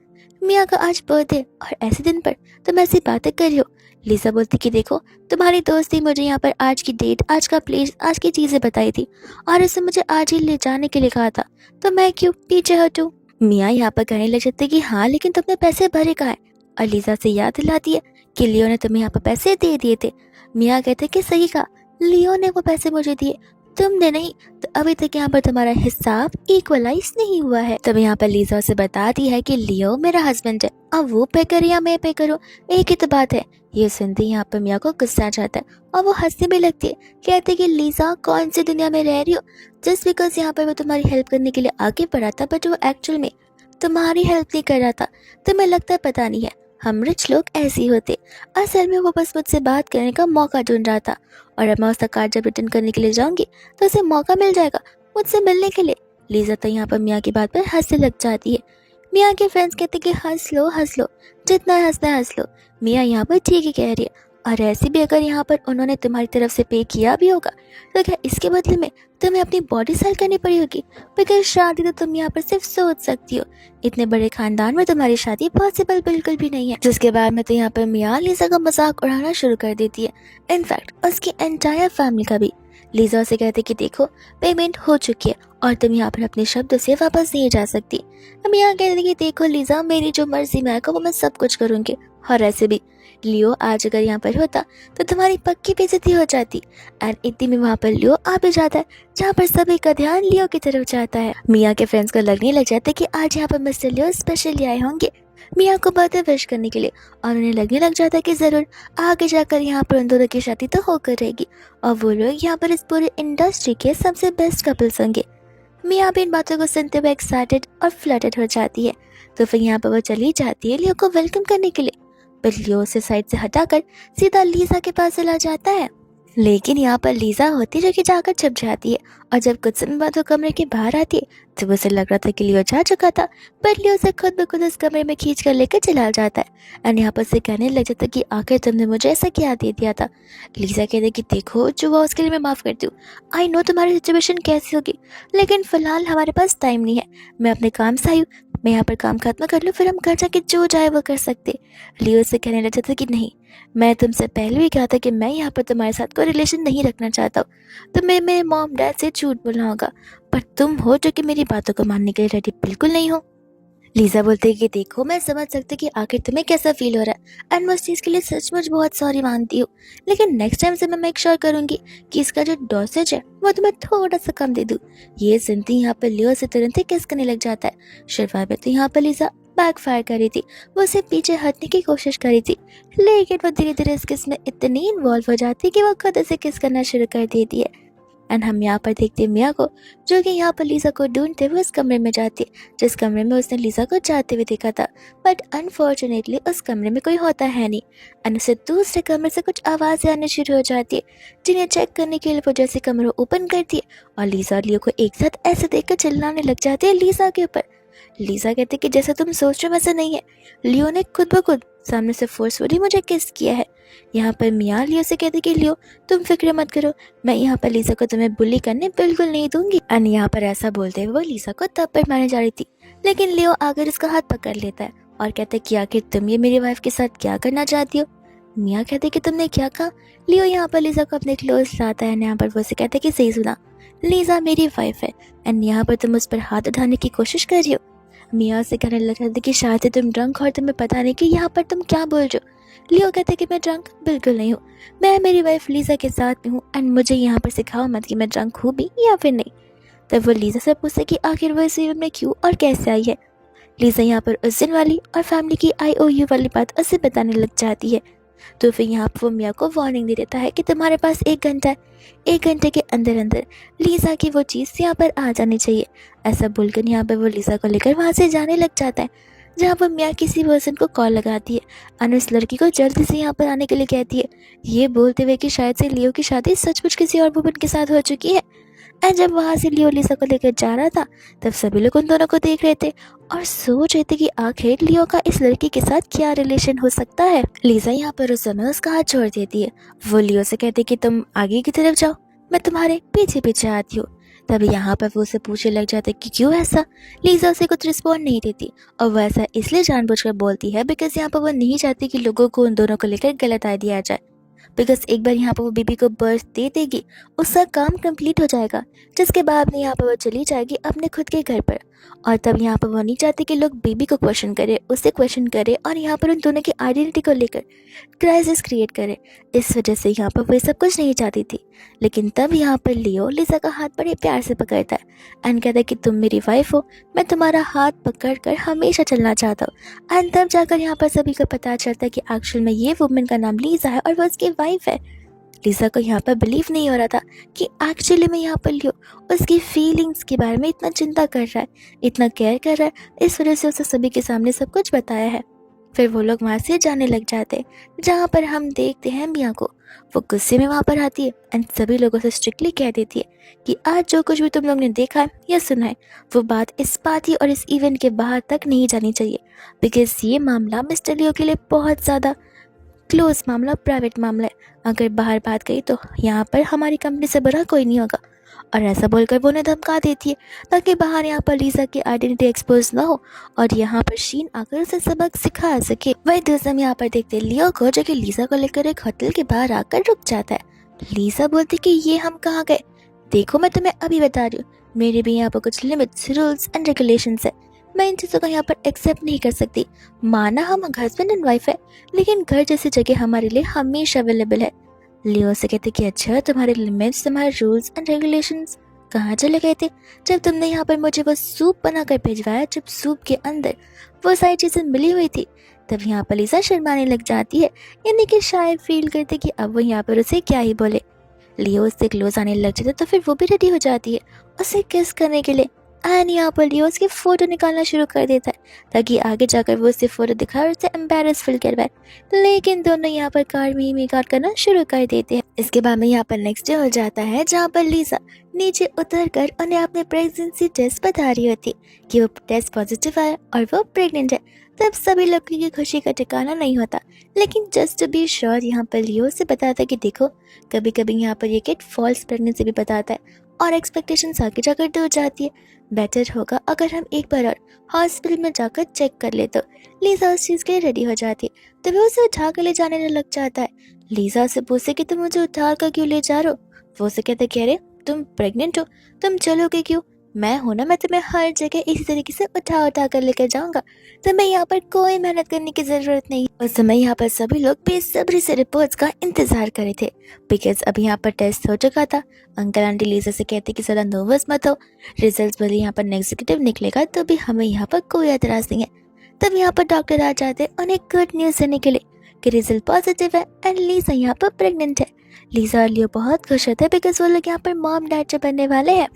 मिया का आज बर्थडे और ऐसे दिन पर तुम ऐसी बातें कर रही हो। लिसा बोलती कि देखो तुम्हारी दोस्त ही मुझे यहाँ पर आज की डेट, आज का प्लेस, आज की चीजें बताई थी और इसे मुझे आज ही ले जाने के लिए कहा था, तो मैं क्यों पीछे हटूं। मिया यहाँ पर कहने लग जाते कि हाँ लेकिन तुमने पैसे भरे कहाँ है, और लिसा से याद दिलाती है कि लियो ने तुम्हें यहाँ पर पैसे दे दिए थे। मिया कहते कि सही कहा, लियो ने वो पैसे मुझे दिए, तुमने नहीं, तो अभी तक यहाँ पर तुम्हारा हिसाब इक्वलाइज नहीं हुआ है। तब यहाँ पर लिसा से बताती है कि लियो मेरा हस्बैंड है, अब वो पे करे या मैं पे करूँ एक ही तो बात है। ये सुनते यहाँ पर मिया को गुस्सा आ जाता है और वो हंसने भी लगती है, कहते कि लिसा कौन सी दुनिया में रह रही हो, जस्ट बिकॉज यहाँ पर वो तुम्हारी हेल्प करने के लिए आगे बढ़ा था, बट वो एक्चुअल में तुम्हारी हेल्प नहीं कर रहा था। तुम्हें लगता है पता नहीं है, हम रिच लोग ऐसे ही होते, असल में वो बस मुझसे बात करने का मौका ढूंढ रहा था और अब मैं उसका कार्ड जब रिटर्न करने के लिए जाऊंगी तो उसे मौका मिल जाएगा मुझसे मिलने के लिए। लिसा तो यहाँ पर मियाँ की बात पर हंसने लग जाती है। मियाँ के फ्रेंड्स कहते कि हंस लो, जितना हंसना है हंस लो। मियाँ यहाँ पर ठीक ही कह रही है, और ऐसे भी अगर यहाँ पर उन्होंने तुम्हारी तरफ से पे किया भी होगा तो क्या इसके बदले में तुम्हें अपनी बॉडी सेल करनी पड़ी होगी, बिकॉज शादी तो तुम यहाँ पर सिर्फ सोच सकती हो, इतने बड़े खानदान में तुम्हारी शादी पॉसिबल बिल्कुल भी नहीं है। जिसके बाद में तो यहाँ पर मियाँ लिसा का मजाक उड़ाना शुरू कर देती है, इनफैक्ट उसकी एंटायर फैमिली का भी। लिसा से कहते कि देखो पेमेंट हो चुकी है और तुम यहाँ पर अपने शब्दों से वापस नहीं जा सकती। हम यहाँ कहते कि देखो लिसा, मेरी जो मर्जी मैं को वो मैं सब कुछ करूँगी, और ऐसे भी लियो आज अगर यहाँ पर होता तो तुम्हारी पक्की बेइज्जती हो जाती। एंड इतनी में वहाँ पर लियो आ भी जाता है, जहाँ पर सभी का ध्यान लियो की तरफ जाता है। मिया के फ्रेंड्स को लगने लग जाता है कि आज यहाँ पर मिस्टर लियो स्पेशली आए होंगे मिया को बर्थडे विश करने के लिए, और उन्हें लगने लग जाता है कि जरूर आगे जाकर यहाँ पर उन दोनों की शादी तो होकर रहेगी और वो लोग यहाँ पर इस पूरे इंडस्ट्री के सबसे बेस्ट कपल्स होंगे। मिया भी इन बातों को सुनते हुए एक्साइटेड और फ्लटर्ड हो जाती है। तो फिर यहाँ पर वो चली जाती है लियो को वेलकम करने के लिए, पर लियो उसे साइड से हटाकर सीधा लीजा के पास चला जाता है। लेकिन यहाँ पर लीजा होती जो कि जाकर छुप जाती है, और जब कुछ समय बाद वो कमरे के बाहर आती है तो उसे लग रहा था कि लियो जा चुका था, पर लियो उसे खुद ब खुद उस कमरे में खींच कर लेकर चला जाता है। एंड यहाँ पर से कहने लग जाता है कि आखिर तुमने मुझे ऐसा क्या दे दिया था। लीजा कहते कि देखो जो हुआ उसके लिए मैं माफ़ करती हूँ, आई नो तुम्हारी सिचुएशन कैसी होगी, लेकिन फिलहाल हमारे पास टाइम नहीं है, मैं अपने काम से आई हूँ, मैं यहाँ पर काम खत्म कर लूँ फिर हम घर जाके जो चाहे वो कर सकते। लियो से कहने लग जाता कि नहीं, मैं तुमसे पहले भी कहा था कि मैं यहाँ पर तुम्हारे साथ कोई रिलेशन नहीं रखना चाहता हूँ, तो मैं मेरे मॉम डैड से झूठ बोलना होगा, पर तुम हो जो कि मेरी बातों को मानने के लिए रेडी बिल्कुल नहीं हो। लीजा बोलती है कि देखो मैं समझ सकती कि आखिर तुम्हें कैसा फील हो रहा है एंड मैं उस चीज़ के लिए सचमुच बहुत सॉरी मानती हूँ, लेकिन नेक्स्ट टाइम से मैं मेक श्योर करूंगी कि इसका जो डोसेज है वो तुम्हें थोड़ा सा कम दे दूँ। ये सुनती यहाँ पर लियो से तुरंत ही किस करने लग जाता है। शुरुआत में तो यहाँ पर लीजा बैक फायर कर रही थी, वो उसे पीछे हटने की कोशिश कर रही थी, लेकिन वो धीरे धीरे इस किस में इतनी इन्वॉल्व हो जाती है कि वो खुद उसे किस करना शुरू कर देती है। एंड हम यहाँ पर देखते हैं मिया को जो कि यहाँ पर लीजा को ढूंढते हुए उस कमरे में जाती है जिस कमरे में उसने लीजा को जाते हुए देखा था, बट अनफॉर्चुनेटली उस कमरे में कोई होता है नहीं। एंड उसे दूसरे कमरे से कुछ आवाज़ें आने शुरू हो जाती है, जिन्हें चेक करने के लिए वो जैसे कमरा ओपन करती है और लीजा और लियो को एक साथ ऐसे देखकर चिल्लाने लग जाती है लीजा के ऊपर। लीजा कहती कि जैसा तुम सोच रहे हो वैसा नहीं है, लियो ने खुद ब खुद सामने से फोर्सफुली मुझे किस किया है। यहाँ पर मिया लियो से कहती कि लियो तुम फिक्र मत करो, मैं यहाँ पर लीजा को तुम्हें बुली करने बिल्कुल नहीं दूंगी। एंड यहाँ पर ऐसा बोलते हुए वो लीजा को तब पर मारने जा रही थी, लेकिन लियो आकर उसका हाथ पकड़ लेता है और कहता है कि आखिर तुम ये मेरी वाइफ के साथ क्या करना चाहती हो। मिया कहते कि तुमने क्या कहा। लियो यहाँ पर लीजा को अपने क्लोज लाता है, यहाँ पर वो उसे कहता है कि सही सुना, लीजा मेरी वाइफ है एंड यहाँ पर तुम उस पर हाथ उठाने की कोशिश कर रही हो। मिया से कहने लगा था कि शायद तुम ड्रंक और तुम्हें पता नहीं कि यहाँ पर तुम क्या बोल रहे हो। लियो कहते कि मैं ड्रंक बिल्कुल नहीं हूँ, मैं मेरी वाइफ लीजा के साथ में हूँ एंड मुझे यहाँ पर सिखाओ मत कि मैं ड्रंक हूँ भी या फिर नहीं। तब वो लीजा से पूछते कि आखिर वो इस इवेंट में क्यों और कैसे आई है। लीजा यहाँ पर उस दिन वाली और फैमिली की IOU वाली बात उसे बताने लग जाती है। तो फिर यहाँ पर वो मिया को वार्निंग दे देता है कि तुम्हारे पास 1 घंटा है, 1 घंटे के अंदर अंदर लीजा की वो चीज़ यहाँ पर आ जानी चाहिए। ऐसा बोलकर यहाँ पर वो लीजा को लेकर वहाँ से जाने लग जाता है, जहाँ पर मिया किसी पर्सन को कॉल लगाती है और उस लड़की को जल्दी से यहाँ पर आने के लिए कहती है, ये बोलते हुए कि शायद से लियो की शादी सचमुच किसी और वुमन के साथ हो चुकी है। एंड जब वहाँ से लियो लीजा को लेकर जा रहा था तब सभी लोग उन दोनों को देख रहे थे और सोच रहे थे कि आखिर लियो का इस लड़की के साथ क्या रिलेशन हो सकता है। लीजा यहाँ पर उस समय उसका हाथ छोड़ देती है। वो लियो से कहती कि तुम आगे की तरफ जाओ, मैं तुम्हारे पीछे पीछे आती हूँ। तब यहाँ पर वो उसे पूछने लग जाता है कि क्यों ऐसा। लीजा उसे कुछ रिस्पॉन्ड नहीं देती और वो ऐसा इसलिए जानबूझकर बोलती है बिकॉज यहाँ पर वो नहीं चाहती कि लोगों को उन दोनों को लेकर गलत आइडिया आ जाए, बिकॉज एक बार यहाँ पर वो बेबी को बर्थ दे देगी उसका काम कंप्लीट हो जाएगा, जिसके बाद में यहाँ पर वो चली जाएगी अपने खुद के घर पर। और तब यहाँ पर वो नहीं चाहती कि लोग बेबी को क्वेश्चन करे, उसे क्वेश्चन करे और यहाँ पर उन दोनों की आइडेंटिटी को लेकर क्राइसिस क्रिएट करे। इस वजह से यहाँ पर वो सब कुछ नहीं चाहती थी। लेकिन तब यहाँ पर लियो लीजा का हाथ बड़े प्यार से पकड़ता है एंड कहता है कि तुम मेरी वाइफ हो, मैं तुम्हारा हाथ पकड़ कर हमेशा चलना चाहता हूँ। एंड तब जाकर यहाँ पर सभी को पता चलता है कि एक्चुअल में ये वुमन का नाम लीजा है और वो उसकी वाइफ है। लीजा को यहाँ पर बिलीव नहीं हो रहा था कि एक्चुअली में यहाँ पर लियो उसकी फीलिंग्स के बारे में इतना चिंता कर रहा है, इतना केयर कर रहा है, इस वजह से उसे सभी के सामने सब कुछ बताया है। फिर वो लोग वहाँ से जाने लग जाते हैं, जहाँ पर हम देखते हैं मिया को वो गुस्से में वहाँ पर आती है एंड सभी लोगों से स्ट्रिक्टली कह देती है कि आज जो कुछ भी तुम लोग ने देखा है या सुना है वो बात इस पार्टी और इस इवेंट के बाहर तक नहीं जानी चाहिए, बिकॉज ये मामला मिस्टर लियो के लिए बहुत ज़्यादा क्लोज मामला, प्राइवेट मामला है। अगर बाहर बात गई तो यहाँ पर हमारी कंपनी से बुरा कोई नहीं होगा। और ऐसा बोलकर वो उन्हें धमका देती है ताकि बाहर यहाँ पर लीजा की आइडेंटिटी एक्सपोज ना हो और यहाँ पर शीन आकर उसे सबक सिखा सके। वही दूसरे हम यहाँ पर देखते हैं लियो को जो कि लीजा को लेकर एक होटल के बाहर आकर रुक जाता है। लीजा बोलती कि ये हम कहाँ गए, देखो मैं तुम्हें अभी बता रही हूँ, मेरे भी यहाँ पर कुछ लिमिट्स, रूल्स एंड रेगुलेशंस है, मैं इन चीज़ों को यहाँ पर एक्सेप्ट नहीं कर सकती। माना हम हस्बैंड एंड वाइफ है, लेकिन घर जैसी जगह हमारे लिए हमेशा अवेलेबल है। लियो से कहते कि अच्छा, तुम्हारे लिमिट्स, तुम्हारे रूल्स एंड रेगुलेशंस कहाँ चले गए थे जब तुमने यहाँ पर मुझे वो सूप बनाकर भिजवाया, जब सूप के अंदर वो सारी चीज़ें मिली हुई थी। तब यहाँ पर लिसा शर्माने लग जाती है, यानी कि शायद फील करते कि अब वो यहाँ पर उसे क्या ही बोले। लियो उससे क्लोज आने लग जाता तो फिर वो भी रेडी हो जाती है उसे किस करने के लिए। एंड यहाँ पर लियो उसकी फोटो निकालना शुरू कर देता है ताकि आगे जाकर वो उससे फोटो दिखाए और उसे एम्बेरस फील करवाए। लेकिन दोनों यहाँ पर कार में ही कार करना शुरू कर देते हैं। इसके बाद में यहाँ पर नेक्स्ट डे हो जाता है, जहाँ पर लिसा नीचे उतर कर उन्हें अपने प्रेगनेंसी टेस्ट बता रही होती कि वो टेस्ट पॉजिटिव आया और वो प्रेग्नेंट है। तब सभी लोगों की खुशी का ठिकाना नहीं होता, लेकिन जस्ट टू बी श्योर यहाँ पर लियो से बताता है कि देखो, कभी कभी यहाँ पर ये किट फॉल्स प्रेगनेंसी भी बताता है और एक्सपेक्टेशंस आगे जाकर दूर जाती है। बेटर होगा अगर हम एक बार और हॉस्पिटल में जाकर चेक कर ले। तो लीजा उस चीज़ के लिए रेडी हो जाती है, तो वो उसे उठा कर ले जाने लग जाता है। लीजा से पूछे कि तुम मुझे उठा कर क्यों ले जा रहे हो। वो उसे कहते कह रहे तुम प्रेग्नेंट हो, तुम चलोगे क्यों, मैं हूं ना, मैं तुम्हें हर जगह इसी तरीके से उठा उठा कर लेकर जाऊंगा, तुम्हें यहाँ पर कोई मेहनत करने की जरूरत नहीं। उस समय यहाँ पर सभी लोग बेसब्री से रिपोर्ट्स का इंतजार कर रहे थे, बिकॉज अभी यहाँ पर टेस्ट हो चुका था। अंकल आंटी लीजा से कहते कि ज़्यादा नर्वस मत हो, रिजल्ट भले यहाँ पर नेगेटिव निकलेगा तो भी हमें यहाँ पर कोई एतराज नहीं है। तब यहाँ पर डॉक्टर आ जाते उन्हें गुड न्यूज़ देने के लिए कि रिजल्ट पॉजिटिव है एंड लीजा यहाँ पर प्रेग्नेंट है। लीजा और लियो बहुत खुश होते हैं बिकॉज वो लोग यहाँ पर मॉम डैड जो बनने वाले हैं।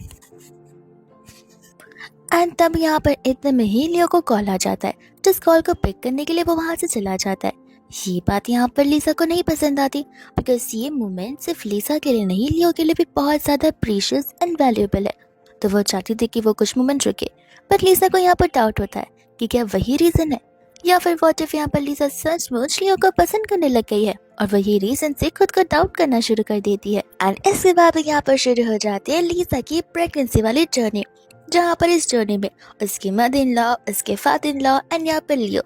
एंड तब यहाँ पर इतने में ही लियो को कॉल आ जाता है, जिस कॉल को पिक करने के लिए वो वहाँ से चला जाता है। ये बात यहाँ पर लीसा को नहीं पसंद आती, बिकॉज ये मोमेंट सिर्फ लीसा के लिए नहीं, लियो के लिए भी बहुत ज़्यादा प्रीशियस एंड वैल्यूएबल है। तो वो चाहती थी कि वो कुछ मोमेंट रुके, पर लीसा को यहाँ पर डाउट होता है कि क्या वही रीज़न है, या फिर व्हाट इफ यहाँ पर लीसा सचमुच लियो को पसंद करने लग गई है और वही रीजन से खुद को डाउट करना शुरू कर देती है। एंड इसके बाद यहाँ पर शुरू हो जाती है लीसा की प्रेगनेंसी वाली जर्नी, जहाँ पर इस जर्नी में उसकी मदर इन लॉ, उसके फादर इन लॉ एंड यहाँ पर लियो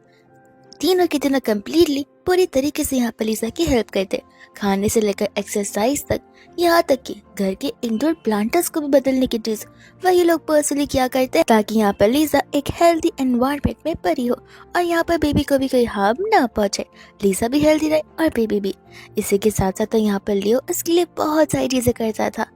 तीनों की तीनों कम्प्लीटली पूरी तरीके से यहाँ पर लीसा की हेल्प करते, खाने से लेकर एक्सरसाइज तक, यहाँ तक कि घर के इंडोर प्लांटर्स को भी बदलने की चीज वही लोग पर्सनली किया करते हैं, ताकि यहाँ पर लीसा एक हेल्दी एनवायरनमेंट में परी हो और यहाँ पर बेबी को भी कोई हार्म ना पहुंचे, लीसा भी हेल्दी रहे और बेबी भी। इसी के साथ साथ तो यहाँ पर लियो इसके लिए बहुत सारी चीजें करता था।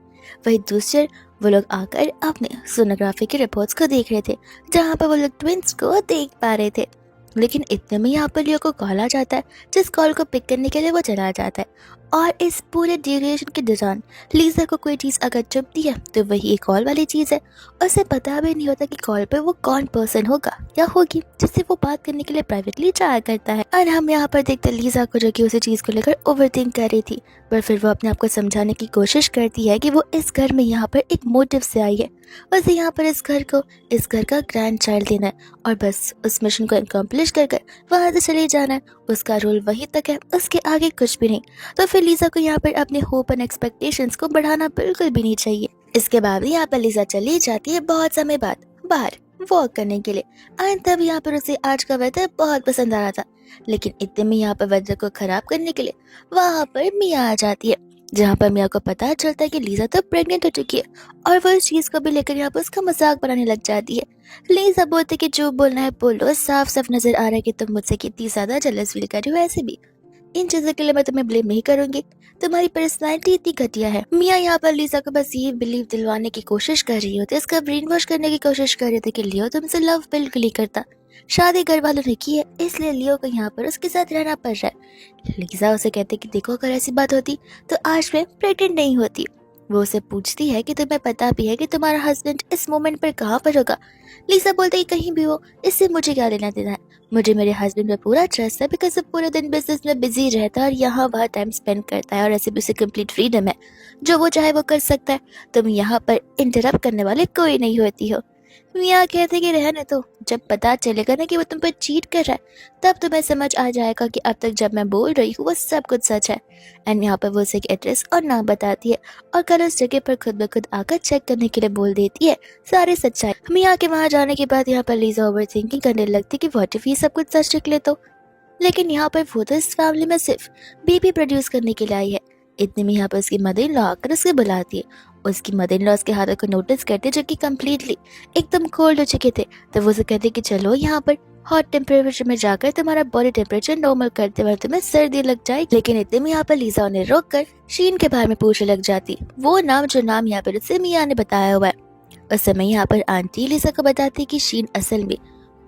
वही दूसरे वो लोग आकर अपने सोनोग्राफी के रिपोर्ट्स को देख रहे थे, जहाँ पर वो लोग ट्विंस को देख पा रहे थे। लेकिन इतने में यहाँ पर लियो को कॉल आ जाता है, जिस कॉल को पिक करने के लिए वो चला जाता है। और इस पूरे ड्यूरेशन के दौरान लीजा को कोई चीज़ अगर चुभती है तो वही एक कॉल वाली चीज़ है। उसे पता भी नहीं होता कि कॉल पर वो कौन पर्सन होगा या होगी जिससे वो बात करने के लिए प्राइवेटली ट्राई करता है। और हम यहाँ पर देखते लीजा को, जो कि उसी चीज़ को लेकर ओवरथिंक कर रही थी, पर फिर वो अपने आप को समझाने की कोशिश करती है कि वो इस घर में यहाँ पर एक मोटिव से आई है, उसे यहाँ पर इस घर का ग्रैंड चाइल्ड देना है और बस उस मिशन को अकम्प्लिश कर वहाँ से चले जाना है। उसका रोल वहीं तक है, उसके आगे कुछ भी नहीं। तो फिर लीजा को यहाँ पर अपने होप एंड एक्सपेक्टेशंस को बढ़ाना बिल्कुल भी नहीं चाहिए। इसके बाद यहाँ पर लीजा चली जाती है बहुत समय बाद बाहर वॉक करने के लिए। एंड तब यहाँ पर उसे आज का वेदर बहुत पसंद आ रहा था, लेकिन इतने में यहाँ पर वेदर को खराब करने के लिए वहाँ पर मिया आ जाती है, जहाँ पर मिया को पता चलता है कि लीजा तो प्रेग्नेंट हो चुकी है और वो इस चीज को भी लेकर यहाँ पर उसका मजाक बनाने लग जाती है। लीजा बोलते कि जो बोलना है बोलो, साफ साफ नजर आ रहा है कि तुम मुझसे कितनी ज्यादा जेलस फील कर रही हो। ऐसे भी इन चीजों के लिए मैं तुम्हें ब्लेम नहीं करूंगी, तुम्हारी पर्सनालिटी इतनी घटिया है। मिया यहाँ पर लीजा को बस ये बिलीव दिलवाने की कोशिश कर रही होती है, इसका ब्रेन वॉश करने की कोशिश कर रही थी कि लियो तुमसे लव बिल्कुल नहीं करता, शादी घर वालों ने की है इसलिए लियो को यहाँ पर उसके साथ रहना पड़ रहा है। लीजा उसे कहते कि देखो, अगर ऐसी बात होती तो आज मैं प्रेग्नेंट नहीं होती। वो उसे पूछती है कि तुम्हें पता भी है कि तुम्हारा हस्बैंड इस मोमेंट पर कहाँ पर होगा। लीजा बोलती है कहीं भी हो, इससे मुझे क्या लेना देना है, मुझे मेरे हस्बैंड पे पूरा ट्रस्ट है बिकॉज वो पूरे दिन बिजनेस में बिजी रहता है और यहाँ वहाँ टाइम स्पेंड करता है और ऐसे भी उसे कंप्लीट फ्रीडम है, जो वो चाहे वो कर सकता है। तुम यहाँ पर इंटरप्ट करने वाले कोई नहीं होती हो। मियाँ कहते कि रहने दो, जब पता चलेगा ना कि वो तुम पर चीट कर रहा है तब तुम्हें समझ आ जाएगा कि अब तक जब मैं बोल रही हूँ वो सब कुछ सच है। एंड यहाँ पर वो उसे एक एड्रेस और नाम बताती है और कल उस जगह पर खुद ब खुद आकर चेक करने के लिए बोल देती है सारी सच्चाई। मियाँ के वहाँ जाने के बाद यहाँ पर लीजा ओवर थिंकिंग करने लगती कि व्हाट इफ ये सब कुछ सच निकले तो। लेकिन यहाँ पर वो तो इस फैमिली में सिर्फ बेबी प्रोड्यूस करने के लिए आई है। इतने में यहाँ पर उसकी मदर इन लॉ आकर उसे बुलाती है उसकी मदर इन लॉज के हाथों को नोटिस करते जो कि कम्प्लीटली एकदम कोल्ड हो चुके थे। तो वो उसे कहते कि चलो यहाँ पर हॉट टेम्परेचर में जाकर तुम्हारा बॉडी टेम्परेचर नॉर्मल करते वक्त तुम्हें सर्दी लग जाएगी। लेकिन इतने में यहाँ पर लीजा उन्हें रोक कर शीन के बारे में पूछने लग जाती, वो नाम जो नाम यहाँ पर उसे मिया ने बताया हुआ है। उस समय यहाँ पर आंटी लीजा को बताती कि शीन असल में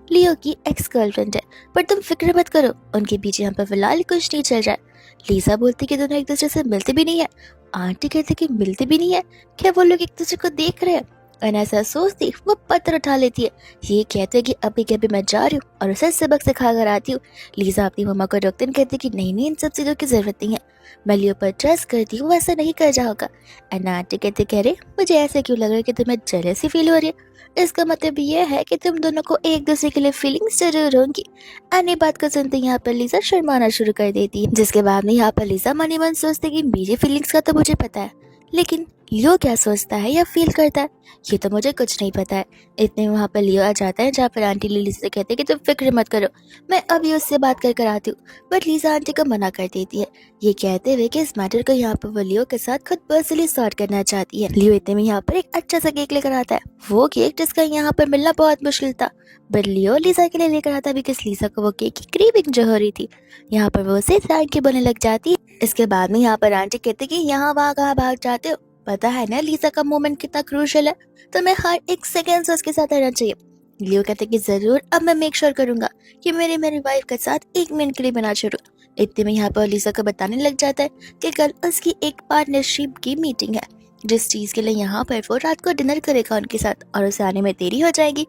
लियो की एक्स गर्लफ्रेंड है, पर तुम फिक्र मत करो, उनके बीच यहाँ पर फिलहाल कुछ नहीं चल रहा है। लीजा बोलती कि दोनों एक दूसरे से मिलते भी नहीं है। आंटी कहती कि मिलते भी नहीं है, क्या वो लोग एक दूसरे को देख रहे हैं? और ऐसा सोचती वो पत्थर उठा लेती है। ये कहते कि अभी के अभी मैं जा रही हूँ और उसे सबक सिखा कर आती हूँ। लीजा अपनी मम्मा को रोकते कहती कि नहीं नहीं, इन सब चीज़ों की जरूरत नहीं है, मैं लियो पर ट्रस्ट करती हूँ, वैसा नहीं कर जाओगा। और आंटी कहते कह रहे मुझे ऐसे क्यों लग रहा है कि तुम्हें जेलसी फील हो रही है? इसका मतलब ये है कि तुम दोनों को एक दूसरे के लिए फीलिंग्स जरूर होंगी। अन्य बात को सुनते यहाँ पर लीजा शर्माना शुरू कर देती है, जिसके बाद में यहाँ पर लीजा मन ही मन सोचती कि मेरी फीलिंग्स का तो मुझे पता है, लेकिन लियो क्या सोचता है या फील करता है ये तो मुझे कुछ नहीं पता है। इतने में वहाँ पर लियो आ जाता है, जहाँ पर आंटी लिली से कहते हैं कि तुम फिक्र मत करो, मैं अभी उससे बात कर आती हूँ। बट लीजा आंटी को मना कर देती है, ये कहते हुए कि इस मैटर को यहाँ पर वो लियो के साथ खुद पर्सनली सॉर्ट करना चाहती है। लियो इतने में यहाँ पर एक अच्छा सा केक लेकर आता है, वो केक जिसका यहाँ पर मिलना बहुत मुश्किल था, बट लियो लीजा के लिए लेकर आता बिकॉज लीजा को वो केक की क्रेविंग जो हो रही थी। यहाँ पर वो उसे थैंक यू बोलने लग जाती है। इसके बाद में यहाँ पर आंटी कहते कि यहाँ वहाँ कहाँ भाग जाते हो, पता है ना लीजा का मोमेंट कितना क्रूशियल है, तो मैं हर एक सेकेंड से उसके साथ रहना चाहिए। लियो कहते कि जरूर, अब मैं मेक श्योर करूंगा कि मेरी वाइफ के साथ 1 मिनट के लिए बना छोड़ू। इतने में यहाँ पर लीजा को बताने लग जाता है कि कल उसकी एक पार्टनरशिप की मीटिंग है, जिस चीज के लिए यहाँ पर वो रात को डिनर करेगा उनके साथ और उसे आने में देरी हो जाएगी।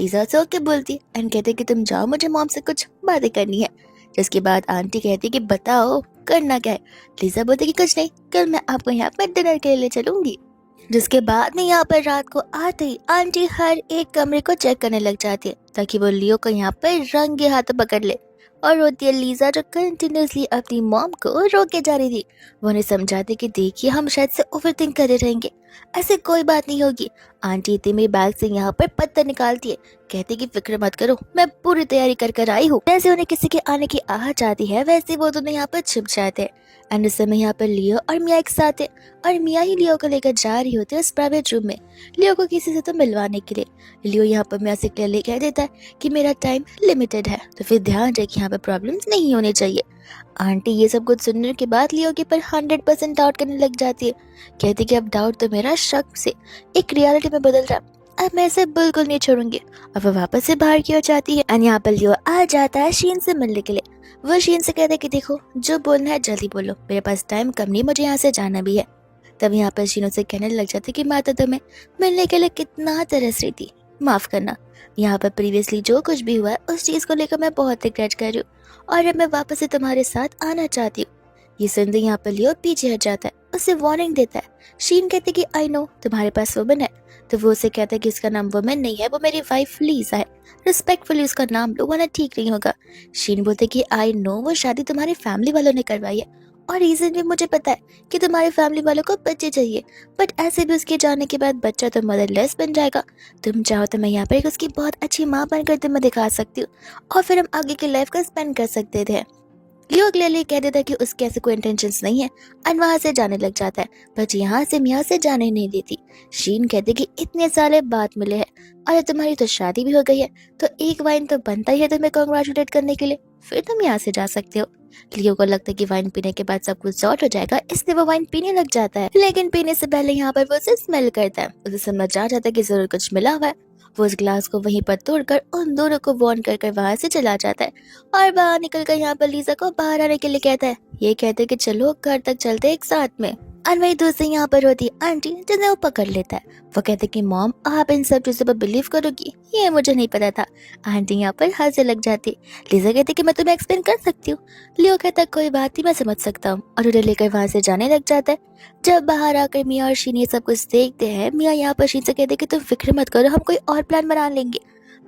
लीजा से ओके बोलती एंड कहते कि तुम जाओ, मुझे मॉम से कुछ बातें करनी है। जिसके बाद आंटी कहती कि बताओ करना क्या है। लीजा बोलती कि कुछ नहीं, कल मैं आपको यहाँ पर डिनर के लिए चलूंगी। जिसके बाद में यहाँ पर रात को आते ही आंटी हर एक कमरे को चेक करने लग जाती है ताकि वो लियो को यहाँ पर रंगे हाथ पकड़ ले। और होती है लीजा जो कंटिन्यूसली अपनी मॉम को रोके जा रही थी। वो उन्हें समझाती कि देखिए हम शायद से ओवरथिंक करे रहेंगे, ऐसे कोई बात नहीं होगी। आंटी इतने में बैग से यहाँ पर पत्थर निकालती है, कहती कि फिक्र मत करो, मैं पूरी तैयारी कर आई हूँ। जैसे उन्हें किसी के आने की आहट आती है वैसे वो दोनों यहाँ पर छिप जाते हैं। एंड उस समय यहाँ पर लियो और मिया एक साथ है और मिया ही लियो को लेकर जा रही होती है उस प्राइवेट रूम में, लियो को किसी से तो मिलवाने के लिए। लियो यहाँ पर मिया से क्लियरली कह देता है कि मेरा टाइम लिमिटेड है, तो फिर ध्यान रहे कि यहाँ पर प्रॉब्लम्स नहीं होने चाहिए। आंटी ये सब कुछ सुनने के बाद लियो के पर 100% डाउट करने लग जाती है, कहती कि अब डाउट तो मेरा शक से एक रियलिटी में बदल रहा, अब मैं इसे बिल्कुल नहीं छोड़ूंगी। और वो वापस से बाहर की ओर जाती है एंड यहाँ पर लियो आ जाता है शीन से मिलने के लिए। वो शीन से कहता है कि देखो जो बोलना है जल्दी बोलो, मेरे पास टाइम कम नहीं, मुझे यहाँ से जाना भी है। तब यहाँ पर शीन से कहने लग जाती कि मैं तो तुम्हें मिलने के लिए कितना तरस रही थी, माफ करना, यहाँ पर प्रीवियसली जो कुछ भी हुआ है उस चीज को लेकर मैं बहुत रिग्रेट कर रही हूँ और अब मैं वापस से तुम्हारे साथ आना चाहती हूँ। ये सुनते यहाँ पर लियो पीछे हट जाता है, उसे वार्निंग देता है। शीन कहते कि आई नो तुम्हारे पास वुमन है, तो वो उसे कहता है कि इसका नाम वुमन नहीं है, वो मेरी वाइफ लीजा है, रिस्पेक्टफुली उसका नाम लो वरना ठीक नहीं होगा। शीन बोलते कि आई नो वो शादी तुम्हारी फैमिली वालों ने करवाई है और रीजन भी मुझे पता है कि तुम्हारे फैमिली वालों को बच्चे चाहिए, बट ऐसे भी उसके जाने के बाद बच्चा तो मदरलेस बन जाएगा। तुम चाहो तो मैं यहाँ पर उसकी बहुत अच्छी माँ बनकर तुम्हें दिखा सकती हूँ और फिर हम आगे की लाइफ का स्पेंड कर सकते थे। लियो क्लियरली कह देता है कि उसके ऐसे कोई इंटेंशंस नहीं है और वहां से जाने लग जाता है, बट यहाँ से मिया से जाने नहीं देती। शीन कहते कि इतने साले बाद मिले हैं और तुम्हारी तो शादी भी हो गई है, तो एक वाइन तो बनता ही है तुम्हें कॉन्ग्रेचुलेट करने के लिए, फिर तुम यहाँ से जा सकते हो। लियो को लगता है कि वाइन पीने के बाद सब कुछ सॉर्ट हो जाएगा, इसलिए वो वाइन पीने लग जाता है। लेकिन पीने से पहले यहाँ पर वो उसे स्मेल करता है, उसे समझ आ जाता है कि जरूर कुछ मिला हुआ है। वो उस ग्लास को वहीं पर तोड़कर उन दोनों को वार्न कर वहां से चला जाता है और बाहर निकलकर यहाँ पर लीजा को बाहर आने के लिए कहता है। ये कहते कि चलो घर तक चलते एक साथ में। और वही दूसरी यहाँ पर होती है आंटी, जिन्हें वो पकड़ लेता है। वो कहते कि मॉम आप इन सब चीजों पर बिलीव करोगी, ये मुझे नहीं पता था। आंटी यहाँ पर हंसने लग जाती। लीजा कहती कि मैं तुम्हें एक्सप्लेन कर सकती हूँ। लियो कहता कोई बात नहीं, मैं समझ सकता हूँ, और उन्हें लेकर वहां से जाने लग जाता है। जब बाहर आकर मिया और शीन ये सब कुछ देखते हैं, मिया यहाँ पर शीन से कहते कि तुम फिक्र मत करो, हम कोई और प्लान बना लेंगे।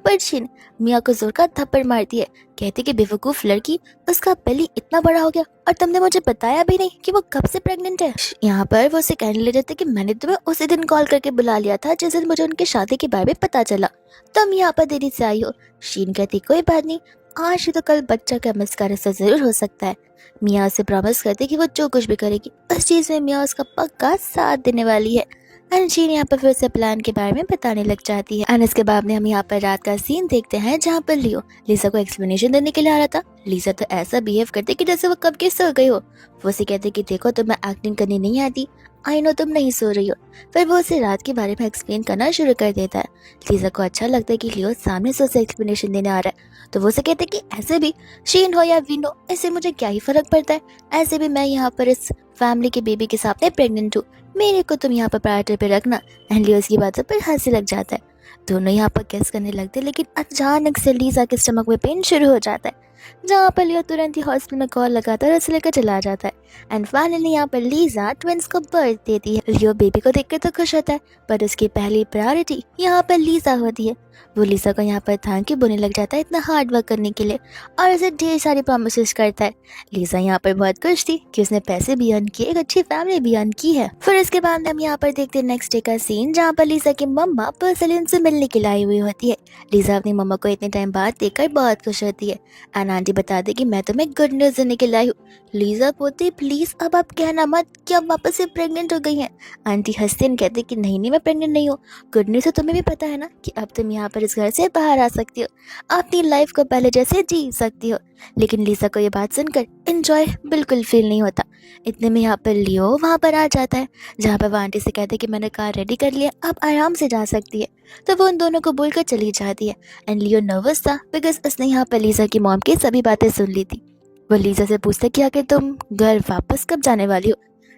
पर शीन मिया को जोर का थप्पड़ मारती है, कहती कि बेवकूफ लड़की, उसका बेली इतना बड़ा हो गया और तुमने मुझे बताया भी नहीं कि वो कब से प्रेग्नेंट है। यहाँ पर वो उसे कहने लग जाते कि मैंने तुम्हें उसी दिन कॉल करके बुला लिया था जिस दिन मुझे उनकी शादी के बारे में पता चला, तुम यहाँ पर देरी से आई हो। शीन कहती कोई बात नहीं, आज ही तो कल बच्चा का मिसकैरेज से जरूर हो सकता है। मिया उसे प्रॉमिस करती कि वो जो कुछ भी करेगी उस चीज में मिया उसका पक्का साथ देने वाली है। एंड शीन यहाँ पर फिर से प्लान के बारे में बताने लग जाती है। एंड इसके बाद में हम यहाँ पर रात का सीन देखते हैं जहाँ पर लियो लीसा को एक्सप्लेनेशन देने के लिए आ रहा था। लीसा तो ऐसा बिहेव करती कि जैसे वो कब की सो गई हो। वो उसे कहते कि देखो तुम्हें एक्टिंग करनी नहीं आती, आई नो तुम नहीं सो रही हो। फिर वो उसे रात के बारे में एक्सप्लेन करना शुरू कर देता है। लीसा को अच्छा लगता है कि लियो सामने से उसे एक्सप्लेनेशन देने आ रहा है, तो वो उसे कहते कि ऐसे भी शीन हो या विनो, ऐसे मुझे क्या ही फर्क पड़ता है, ऐसे भी मैं यहाँ पर इस फैमिली के बेबी के सामने प्रेग्नेंट हूँ, मेरे को तुम यहाँ पर प्रायोरिटी पे रखना। एंड लियो की बातों पर हंसने लग जाता है। दोनों यहाँ पर गेस करने लगते हैं, लेकिन अचानक से लीजा के स्टमक में पेन शुरू हो जाता है, जहाँ पर लियो तुरंत ही हॉस्पिटल में कॉल लगाता है और उसे लेकर चला जाता है। एंड फाइनली यहाँ पर लीजा ट्विंस को बर्थ देती है। लियो बेबी को देखकर तो खुश होता है, पर उसकी पहली प्रायोरिटी यहाँ पर लीजा होती है। वो लीजा को यहाँ पर थैंक यू बोलने लग जाता है इतना हार्ड वर्क करने के लिए, और उसे ढेर सारी प्रॉमिसेस करता है। लीजा यहाँ पर बहुत खुश थी कि उसने पैसे भी अर्न किए, एक अच्छी फैमिली भी अर्न की है। फिर इसके बाद हम यहाँ पर देखते हैं नेक्स्ट डे का सीन, जहाँ पर लीजा की मम्मा पर्सनली उनसे मिलने के लिए आई हुई होती है। लीजा अपनी मम्मा को इतने टाइम बाद देखकर बहुत खुश होती है। एंड आंटी बता दे कि मैं तुम्हें गुड न्यूज देने के लिए आई हूँ। लीजा बोलती प्लीज अब आप कहना मत कि आप वापस से प्रेग्नेंट हो गई हैं। आंटी हंसते हैं, कहते कि नहीं मैं प्रेग्नेंट नहीं हूँ। गुड न्यूज तो तुम्हें भी पता है ना कि अब तुम यहाँ पर इस घर से बाहर आ सकती हो, अपनी लाइफ को पहले जैसे जी सकती हो। लेकिन लीजा को ये बात सुनकर एंजॉय बिल्कुल फील नहीं होता। इतने में यहाँ पर लियो वहाँ पर आ जाता है, जहाँ पर वो आंटी से कहते कि मैंने कार रेडी कर लिया, आप आराम से जा सकती है। तो वो उन दोनों को बोलकर चली जाती है। एंड लियो नर्वस था बिकॉज उसने यहाँ पर लीजा की मॉम की सभी बातें सुन ली थी। वो लीजा से पूछता कि आखिर तुम घर वापस कब जाने वाली हो।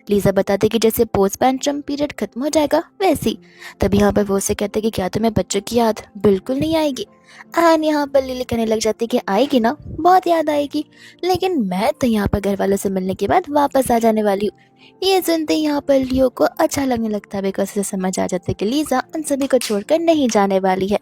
लीजा बताते कि जैसे पोस्ट पैंट्रम पीरियड खत्म हो जाएगा वैसी। तभी यहाँ पर वो उसे कहते कि क्या तुम्हें बच्चों की याद बिल्कुल नहीं आएगी। एंड यहाँ पर लिली कहने लग जाती कि आएगी ना, बहुत याद आएगी, लेकिन मैं तो यहाँ पर घर वालों से मिलने के बाद वापस आ जाने वाली हूँ। ये सुनते ही यहाँ पर लियो को अच्छा लगने लगता है, बिकॉज उसे समझ आ जाता है कि लीजा उन सभी को छोड़कर नहीं जाने वाली है।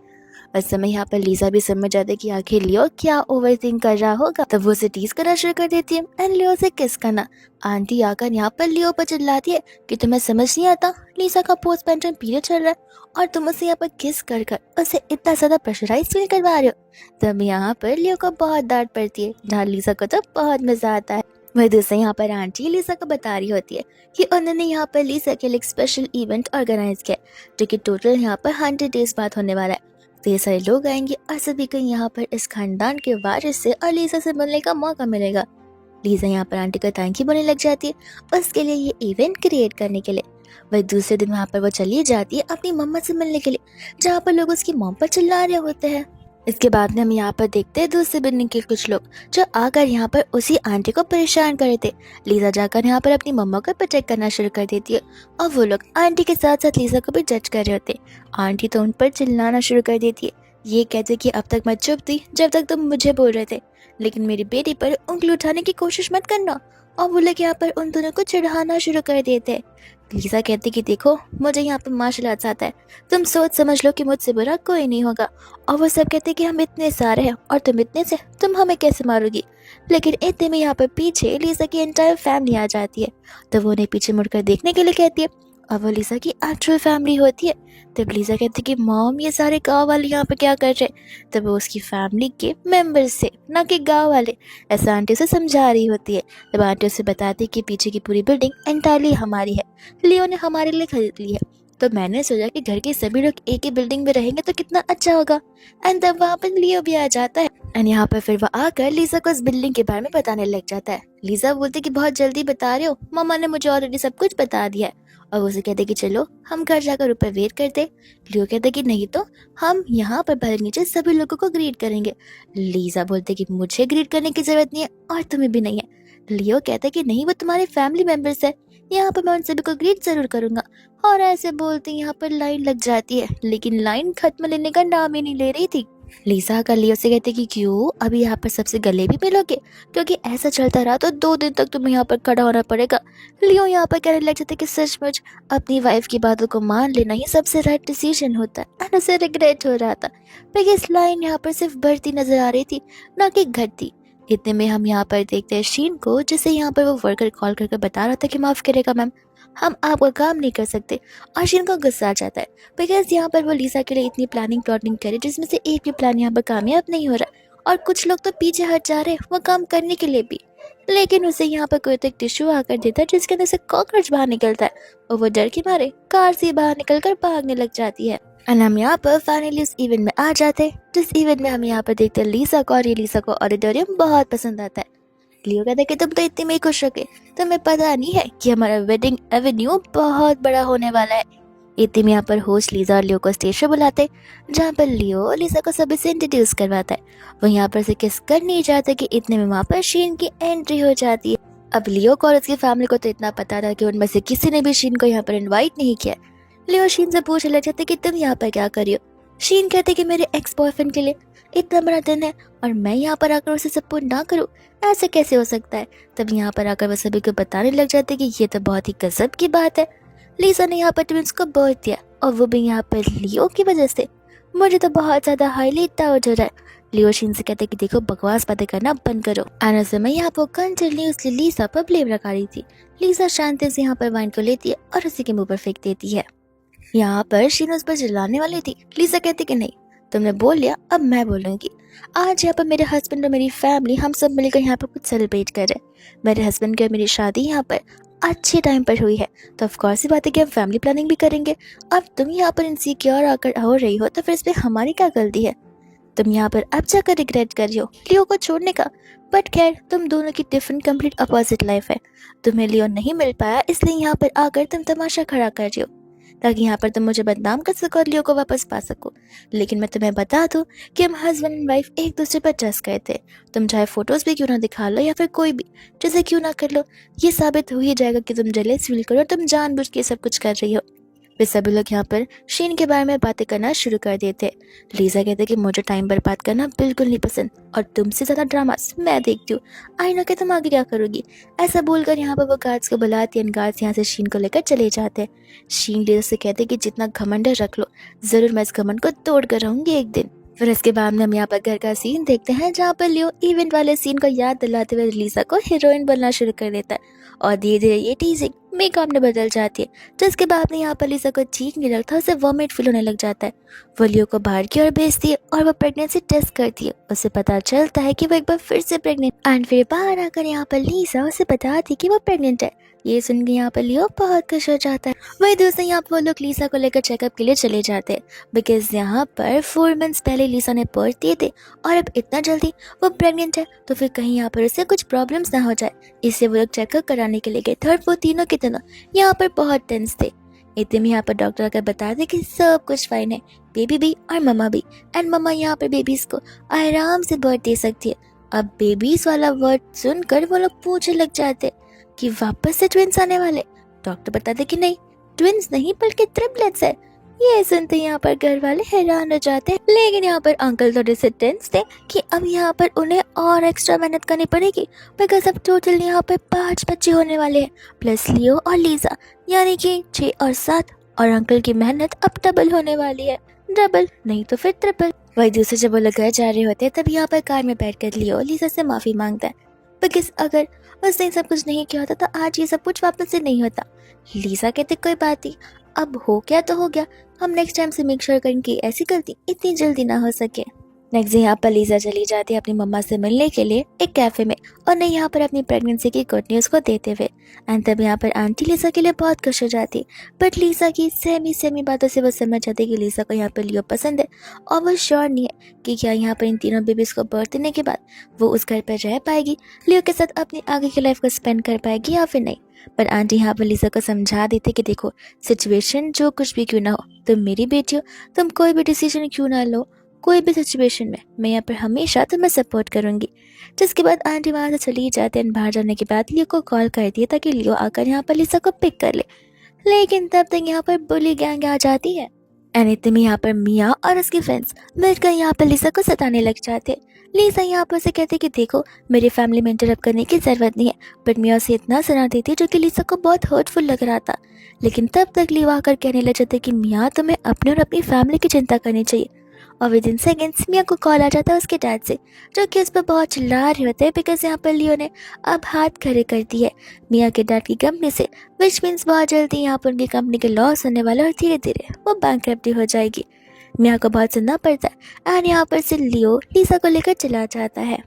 उस समय यहाँ पर लीजा भी समझ जाती है कि आखिर लियो क्या ओवर थिंक कर रहा होगा। तब वो उसे टीज करना शुरू कर देती है एंड लियो से किस करना। आंटी आकर यहाँ पर लियो पर चिल्लाती है कि तुम्हें समझ नहीं आता, लीजा का पोस्ट पैंटर्न पीरियड चल रहा है और तुम उसे यहाँ पर किस कर कर उसे इतना ज्यादा प्रेशराइज फील करवा रहे हो। तब यहाँ पर लियो को बहुत डांट पड़ती है, जहाँ लीजा को तो बहुत मजा आता है। वही दूसरे यहाँ पर आंटी लीजा को बता रही होती है कि उन्होंने यहाँ पर लीजा के लिए एक स्पेशल इवेंट ऑर्गेनाइज किया, जो कि टोटल यहाँ पर 100 डेज बाद होने वाला है। ढेर सारे लोग आएंगे और सभी को यहाँ पर इस खानदान के वारिस से और लीजा से मिलने का मौका मिलेगा। लीजा यहाँ पर आंटी को थैंक यू बोलने लग जाती है उसके लिए ये इवेंट क्रिएट करने के लिए। वही दूसरे दिन वहाँ पर वो चली जाती है अपनी मम्मा से मिलने के लिए, जहाँ पर लोग उसकी मॉम पर चिल्ला रहे होते हैं। इसके बाद में हम यहाँ पर देखते हैं दूसरे बिल्डिंग के कुछ लोग जो आकर यहाँ पर उसी आंटी को परेशान कर रहे थे। लीजा जाकर यहाँ पर अपनी मम्मा को प्रोटेक्ट करना शुरू कर देती है और वो लोग आंटी के साथ साथ लीजा को भी जज कर रहे होते। आंटी तो उन पर चिल्लाना शुरू कर देती है, ये कहते कि अब तक मैं चुप थी जब तक तुम मुझे बोल रहे थे, लेकिन मेरी बेटी पर उंगली उठाने की कोशिश मत करना। और वो लोग यहाँ पर उन दोनों को चिढ़ाना शुरू कर देते। लीजा कहती कि देखो मुझे यहाँ पर मार्शल आर्ट्स आता है, तुम सोच समझ लो कि मुझसे बुरा कोई नहीं होगा। और वो सब कहते कि हम इतने सारे हैं और तुम इतने से, तुम हमें कैसे मारोगी। लेकिन इतने में यहाँ पर पीछे लीजा की एंटायर फैमिली आ जाती है, तो वो उन्हें पीछे मुड़कर देखने के लिए कहती है और वो लीजा की एक्चुअल फैमिली होती है। तब लीजा कहती कि मॉम ये सारे गांव वाले यहाँ पे क्या कर रहे। तब वो उसकी फैमिली के मेंबर्स से, ना कि गांव वाले, ऐसा आंटी से समझा रही होती है। तब आंटी उसे बताती कि पीछे की पूरी बिल्डिंग एंटायरली हमारी है, लियो ने हमारे लिए खरीद ली है, तो मैंने सोचा कि घर के सभी लोग एक ही बिल्डिंग में रहेंगे तो कितना अच्छा होगा। एंड तब वहाँ पर लियो भी आ जाता है एंड यहाँ पर फिर वो आकर लीजा को इस बिल्डिंग के बारे में बताने लग जाता है। लीजा बोलती कि बहुत जल्दी बता रहे हो, मम्मा ने मुझे ऑलरेडी सब कुछ बता दिया है। और वो उसे कहते कि चलो हम घर जाकर ऊपर वेट करते। लियो कहते कि नहीं तो हम यहाँ पर भले नीचे सभी लोगों को ग्रीट करेंगे। लीजा बोलते कि मुझे ग्रीट करने की जरूरत नहीं है और तुम्हें भी नहीं है। लियो कहते कि नहीं वो तुम्हारे फैमिली मेंबर्स है, यहाँ पर मैं उन सभी को ग्रीट जरूर करूंगा। और ऐसे बोलते यहाँ पर लाइन लग जाती है, लेकिन लाइन खत्म लेने का नाम ही नहीं ले रही थी। लीजा का लियो से कहते कि क्यों अभी यहाँ पर सबसे गले भी मिलोगे, क्योंकि ऐसा चलता रहा तो 2 दिन तक तुम्हें यहाँ पर खड़ा होना पड़ेगा। लियो यहाँ पर कहने लग जाते कि सचमुच अपनी वाइफ की बातों को मान लेना ही सबसे राइट डिसीजन होता है। एंड उसे रिग्रेट हो रहा था, पर इस लाइन यहाँ पर सिर्फ बढ़ती नजर आ रही थी, ना कि घटती। इतने में हम यहाँ पर देखते हैं शीन को, जिसे यहाँ पर वो वर्कर कॉल करके बता रहा था कि माफ करेगा मैम, हम आपका काम नहीं कर सकते। और शीन को गुस्सा आ जाता है बिकॉज यहाँ पर वो लीजा के लिए इतनी प्लानिंग प्लॉटिंग करे जिसमें से एक भी प्लान यहाँ पर कामयाब नहीं हो रहा, और कुछ लोग तो पीछे हट जा रहे हैं वो काम करने के लिए भी। लेकिन उसे यहाँ पर कोई तो एक टिश्यू आकर देता है जिसके अंदर से कॉकरोच बाहर निकलता है और वो डर के मारे कार से बाहर निकलकर भागने लग जाती है। और हम यहाँ पर फाइनली उस इवेंट में आ जाते हैं, जिस इवेंट में हम यहाँ पर देखते हैं लीसा को, और ये लीसा को ऑडिटोरियम बहुत पसंद आता है। लियो कहता है कि तुम तो इतने में ही खुश रखे, तुम्हें पता नहीं है कि हमारा वेडिंग एवेन्यू बहुत बड़ा होने वाला है। इतने में यहाँ पर होस्ट लीजा और लियो को स्टेज पर बुलाते, जहाँ पर लियो लीसा को सभी से इंट्रोड्यूस करवाता है। वो यहाँ पर से किस कर नहीं जाता कि इतने में वहाँ पर शीन की एंट्री हो जाती है। अब लियो को और उसकी फैमिली को तो इतना पता था कि उनमें से किसी ने भी शीन को यहाँ पर इन्वाइट नहीं किया। लियो शीन से पूछने लग जाते कि तुम यहाँ पर क्या कर रही हो। शीन कहते कि मेरे एक्स बॉयफ्रेंड के लिए इतना बड़ा दिन है और मैं यहाँ पर आकर उसे सपोर्ट ना करूँ, ऐसे कैसे हो सकता है। तब यहाँ पर आकर वो सभी को बताने लग जाते कि ये तो बहुत ही गजब की बात है। लीसा ने यहाँ पर ट्विंस को बर्थ दिया और वो भी यहाँ पर लियो की वजह से। मुझे तो बहुत ज्यादा हाईली डाउट हो रहा है। लियो शीन से कहते कि देखो बकवास बातें करना बंद करो। आना समय यहाँ पर कंटिन्यू उसने लीसा पर ब्लेम लगा रही थी। लीसा शांति से यहाँ पर वाइन को लेती है और उसी के मुंह पर फेंक देती है। यहाँ पर शीन उस पर चिल्लाने वाली थी। लीसा कहती कि नहीं, तुमने बोल लिया, अब मैं बोलूंगी। आज यहाँ पर मेरे हस्बैंड और मेरी फैमिली हम सब मिलकर यहाँ पर कुछ सेलिब्रेट कर रहे हैं। मेरे हस्बैंड की और मेरी शादी यहाँ पर अच्छे टाइम पर हुई है, तो ऑफ कोर्स ही बात है कि हम फैमिली प्लानिंग भी करेंगे। अब तुम यहाँ पर इनसिक्योर आकर हो रही हो तो फिर इसमें हमारी क्या गलती है। तुम यहाँ पर अब जाकर रिग्रेट कर रही हो लियो को छोड़ने का। बट खैर, तुम दोनों की डिफरेंट कंप्लीट अपोजिट लाइफ है। तुम्हें लियो नहीं मिल पाया इसलिए यहाँ पर आकर तुम तमाशा खड़ा कर रही हो ताकि यहाँ पर तुम मुझे बदनाम कर सको और लियो को वापस पा सको। लेकिन मैं तुम्हें बता दूं कि हम हस्बैंड एंड वाइफ एक दूसरे पर ट्रस्ट गए थे। तुम चाहे फोटोज भी क्यों ना दिखा लो या फिर कोई भी जैसे क्यों ना कर लो, ये साबित हो ही जाएगा कि तुम जेलस फील करो और तुम जानबूझ के सब कुछ कर रही हो। वे सभी लोग यहाँ पर शीन के बारे में बातें करना शुरू कर देते। लीजा कहते कि मुझे टाइम पर बात करना बिल्कुल नहीं पसंद और तुमसे ज्यादा ड्रामास मैं देखती हूँ। आई नो कि तुम आगे क्या करोगी। ऐसा बोलकर यहाँ पर वो गार्ड्स को बुलाती है। गार्ड्स यहाँ से शीन को लेकर चले जाते हैं। शीन लीजा से कहते कि जितना घमंड रख लो, जरूर मैं इस घमंड को तोड़ कर रहूंगी एक दिन। फिर इसके बाद में हम यहाँ पर घर का सीन देखते हैं जहाँ पर लियो इवेंट वाले सीन को याद दिलाते हुए लीजा को हीरोइन बनना शुरू कर देता है और धीरे धीरे ये टीजिंग मेकअप में बदल जाती है, जिसके बाद में यहाँ पर लीजा को ठीक नहीं लगता, उसे वॉमिट फील होने लग जाता है। वो लियो को बाहर की ओर भेजती है और वो प्रेगनेंसी टेस्ट करती है। उसे पता चलता है कि वो एक बार फिर से प्रेग्नेंट एंड फिर बाहर आकर यहाँ पर लीजा उसे बताती कि वो प्रेग्नेंट है। ये सुनकर यहाँ पर लियो बहुत खुश हो जाता है। वही दूसरे यहाँ पर वो लोग लीजा को लेकर चेकअप के लिए चले जाते हैं बिकॉज यहाँ पर 4 मंथ्स पहले लीजा ने बर्थ दिए थे और अब इतना जल्दी वो प्रेग्नेंट है तो फिर कहीं यहाँ पर उसे कुछ प्रॉब्लम्स ना हो जाए, इससे वो लोग चेकअप कराने के लिए गए थे। और वो तीनों के तीनों यहाँ पर बहुत टेंस थे। इतने में यहाँ पर डॉक्टर आकर बताते कि सब कुछ फाइन है, बेबी भी और मम्मा भी। एंड मम्मा यहाँ पर बेबीज को आराम से बर्थ दे सकती है। अब बेबीज वाला वर्ड सुनकर वो लोग पूछने लग जाते कि वापस से ट्विंस आने वाले। डॉक्टर बताते कि नहीं, ट्विंस नहीं बल्कि ट्रिपलेट्स है। ये सुनते यहाँ पर घर वाले हैरान हो जाते हैं। लेकिन यहाँ पर अंकल थोड़े से टेंस थे कि अब यहाँ पर उन्हें और एक्स्ट्रा मेहनत करनी पड़ेगी बिकॉज अब टोटल यहाँ पर 5 बच्चे होने वाले हैं प्लस लियो और लीजा, यानी कि 6 और 7। और अंकल की मेहनत अब डबल होने वाली है, डबल नहीं तो फिर ट्रिपल। वही दूसरे जब वो लोग घर जा रहे होते तब यहाँ पर कार में बैठ कर लियो लीजा से माफी मांगता है बिकॉज अगर उसने सब कुछ नहीं किया होता तो आज ये सब कुछ वापस से नहीं होता। लीजा कहते कोई बात नहीं, अब हो गया तो हो गया, हम नेक्स्ट टाइम से मेक श्योर करेंगे ऐसी गलती इतनी जल्दी ना हो सके। नेक्स्ट यहाँ पर लीजा चली जाती है अपनी मम्मा से मिलने के लिए एक कैफे में और नहीं यहाँ पर अपनी प्रेगनेंसी की गुड न्यूज़ को देते हुए। एंड तब यहाँ पर आंटी लीजा के लिए बहुत खुश हो जाती है बट लीजा की सेमी बातों से वो समझ जाती है कि लीजा को यहाँ पर लियो पसंद है और वो श्योर नहीं है कि क्या यहाँ पर इन तीनों बेबीज को बर्थ देने के बाद वो उस घर पर रह पाएगी, लियो के साथ अपनी आगे की लाइफ को स्पेंड कर पाएगी या फिर नहीं। पर आंटी यहाँ पर लीजा को समझा देते कि देखो सिचुएशन जो कुछ भी क्यों ना हो, तुम मेरी बेटी हो, तुम कोई भी डिसीजन क्यों ना लो, कोई भी सिचुएशन में मैं यहाँ पर हमेशा तुम्हें सपोर्ट करूंगी। जिसके बाद आंटी वहाँ से चली जाती है। बाहर जाने के बाद लियो को कॉल कर दिया ताकि लियो आकर यहाँ पर लीजा को पिक कर ले, लेकिन तब तक यहाँ पर बुली गैंग आ जाती है। एंड इतने में यहाँ पर मिया और उसके फ्रेंड्स मिलकर यहाँ पर लीजा को सताने लग जाते। लीजा यहाँ पर से कहती कि देखो मेरी फैमिली में इंटरप्ट करने की जरूरत नहीं है, बट मिया उसे इतना सुनाती थी जो कि लीजा को बहुत हर्टफुल लग रहा था। लेकिन तब तक लियो आकर कहने लग जाते कि मिया तुम्हें अपने और अपनी फैमिली की चिंता करनी चाहिए। और विद इन सेकेंड्स मिया को कॉल आ जाता है उसके डैड से जो कि उस पर बहुत चिल्ला रहे होते हैं बिकॉज यहाँ पर लियो ने अब हाथ खड़े कर दी है मिया के डैड की कंपनी से, विच मीन्स बहुत जल्दी यहाँ पर उनकी कंपनी के लॉस होने वाला और धीरे धीरे वो बैंकरप्टी हो जाएगी। मिया को बहुत सुनना पड़ता है एंड यहाँ पर से लियो लीजा को लेकर चला जाता है।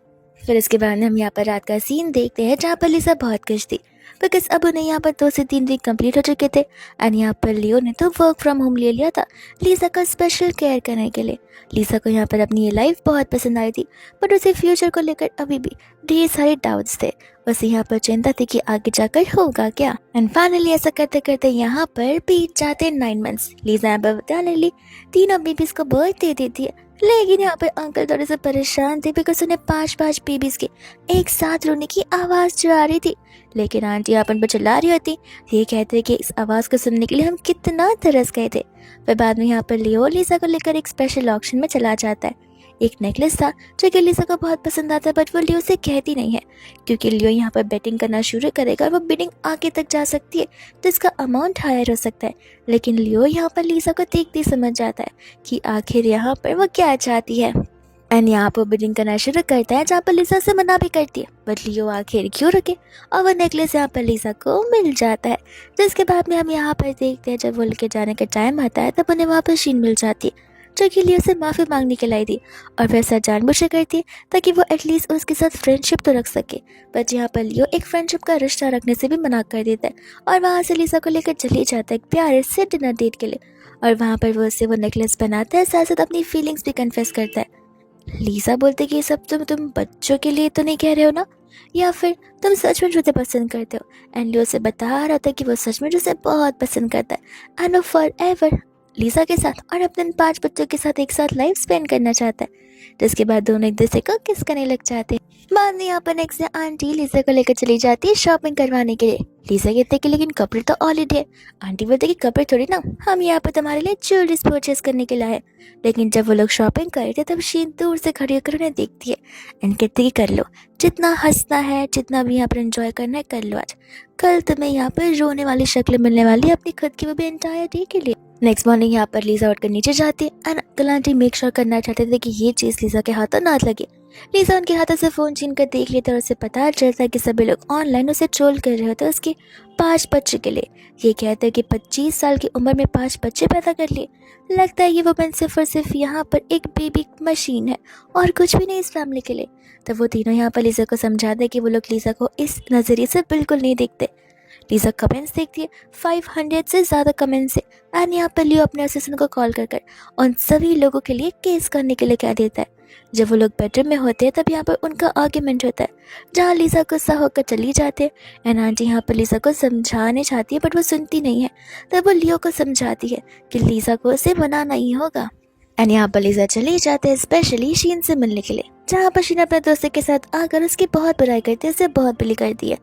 फिर इसके बाद हम यहाँ पर रात का सीन देखते हैं जहाँ पर लिसा बहुत खुश थी बिकॉज अब उन्हें यहाँ पर 2 से 3 वीक कंप्लीट हो चुके थे एंड यहाँ पर लियो ने तो वर्क फ्रॉम होम ले लिया था लिसा का स्पेशल केयर करने के लिए। लिसा को यहाँ पर अपनी ये लाइफ बहुत पसंद आई थी बट उसे फ्यूचर को लेकर अभी भी ढेर सारे डाउट्स थे। उसे यहाँ पर चिंता थी कि आगे जाकर होगा क्या। एंड फाइनली ऐसा करते करते यहाँ पर बीत जाते 9 मंथ्स। लिसा यहाँ पर बताने लगी तीनों बेबीज को बर्थ दे देती है लेकिन यहाँ पर अंकल थोड़े से परेशान थे बिकॉज उन्हें 5 बेबीज के एक साथ रोने की आवाज़ जो आ रही थी। लेकिन आंटी अपन पर चिल्ला रही होती, ये कहते कि इस आवाज़ को सुनने के लिए हम कितना तरस गए थे। फिर बाद में यहाँ पर लियो लिसा को लेकर एक स्पेशल ऑक्शन में चला जाता है। एक नेकलेस था जो कि लिसा को बहुत पसंद आता है बट वो लियो से कहती नहीं है क्योंकि लियो यहाँ पर बेटिंग करना शुरू करेगा और वो बिडिंग आगे तक जा सकती है तो इसका अमाउंट हायर हो सकता है। लेकिन लियो यहाँ पर लिसा को देखते ही समझ जाता है कि आखिर यहाँ पर वो क्या चाहती है एंड यहाँ पर बिडिंग करना शुरू करता है जहाँ पर लिसा से मना भी करती है बट लियो आखिर क्यों रुके और वो नेकलेस यहाँ पर लिसा को मिल जाता है। जिसके बाद में हम यहाँ पर देखते हैं जब वो लेके जाने का टाइम आता है तब उन्हें वहाँ पर शीन मिल जाती है जो कि लियो से माफ़ी मांगने के लाई थी और वैसा जानबूझकर करती है ताकि वो एटलीस्ट उसके साथ फ्रेंडशिप तो रख सके। बट यहाँ पर लियो एक फ्रेंडशिप का रिश्ता रखने से भी मना कर देता है और वहाँ से लिसा को लेकर चली जाता है एक प्यारे से डिनर डेट के लिए और वहाँ पर वो उससे वो नेकलेस बनाता है साथ साथ अपनी फीलिंग्स भी कन्फेस करता है। लिसा बोलते कि ये सब तुम बच्चों के लिए तो नहीं कह रहे हो ना या फिर तुम सच में मुझे पसंद करते हो। एंड लियो से बता रहा था कि वो सच में उसे बहुत पसंद करता है एंड वो फॉर एवर लिसा के साथ और अपने 5 बच्चों के साथ एक साथ लाइफ स्पेंड करना चाहता है। जिसके बाद दोनों एक दूसरे को किस करने लग जाते हैं। बाद में यहाँ पर नेक्स्ट डे आंटी लिसा को लेकर चली जाती है शॉपिंग करवाने के लिए। लिसा कहते कि लेकिन कपड़े तो ऑलरेडी है। आंटी बोलते कि कपड़े थोड़ी ना, हम यहाँ पर तुम्हारे लिए ज्वेलरीज परचेस करने के लिए आए। लेकिन जब वो लोग शॉपिंग कर रहे थे तब शीन दूर से खड़ी होकर उन्हें देखती है एंड कहती कि कर लो, जितना हंसना है जितना भी यहाँ पर एंजॉय करना है कर लो, आज कल तुम्हें यहाँ पर रोने वाली शक्ल मिलने वाली है अपनी खुद की, वो भी एंटायर डे के लिए। नेक्स्ट मॉर्निंग यहाँ पर लिसा उठकर नीचे जाती है and uncle aunty make sure करना चाहते थे कि ये चीज़ लिसा के हाथों ना लगे। लिसा उनके हाथों से फ़ोन छीन कर देख लेते और उसे पता चलता है कि सभी लोग ऑनलाइन उसे ट्रोल कर रहे होते उसके 5 बच्चे के लिए। ये कहते हैं कि 25 साल की उम्र में 5 बच्चे पैदा कर लिए। लगता है ये वुमेन सिर्फ और सिर्फ यहाँ पर एक बेबी मशीन है और कुछ भी नहीं इस फैमिली के लिए। तब वो तीनों यहाँ पर लिसा को समझाते हैं कि वो लोग लिसा को इस नज़रिए से बिल्कुल नहीं देखते। लिसा कमेंट्स देखती है 500 से ज़्यादा कमेंट्स है एंड यहाँ पर लियो अपने असिस्टेंट को कॉल कर उन सभी लोगों के लिए केस करने के लिए कह देता है। जब वो लोग बेडरूम में होते हैं तब यहाँ पर उनका आर्ग्यूमेंट होता है जहाँ लिसा गुस्सा होकर चली जाती है एंड आंटी यहाँ पर लिसा को समझाने चाहती है बट वो सुनती नहीं है। तब वो लियो को समझाती है कि लिसा को उसे मनाना ही होगा एंड यहाँ पर लिसा चली जाते हैं स्पेशली शीन से मिलने के लिए, जहाँ पर शीन अपने दोस्त के साथ आकर उसकी बहुत बुराई करती है, उसे बहुत बुली करती है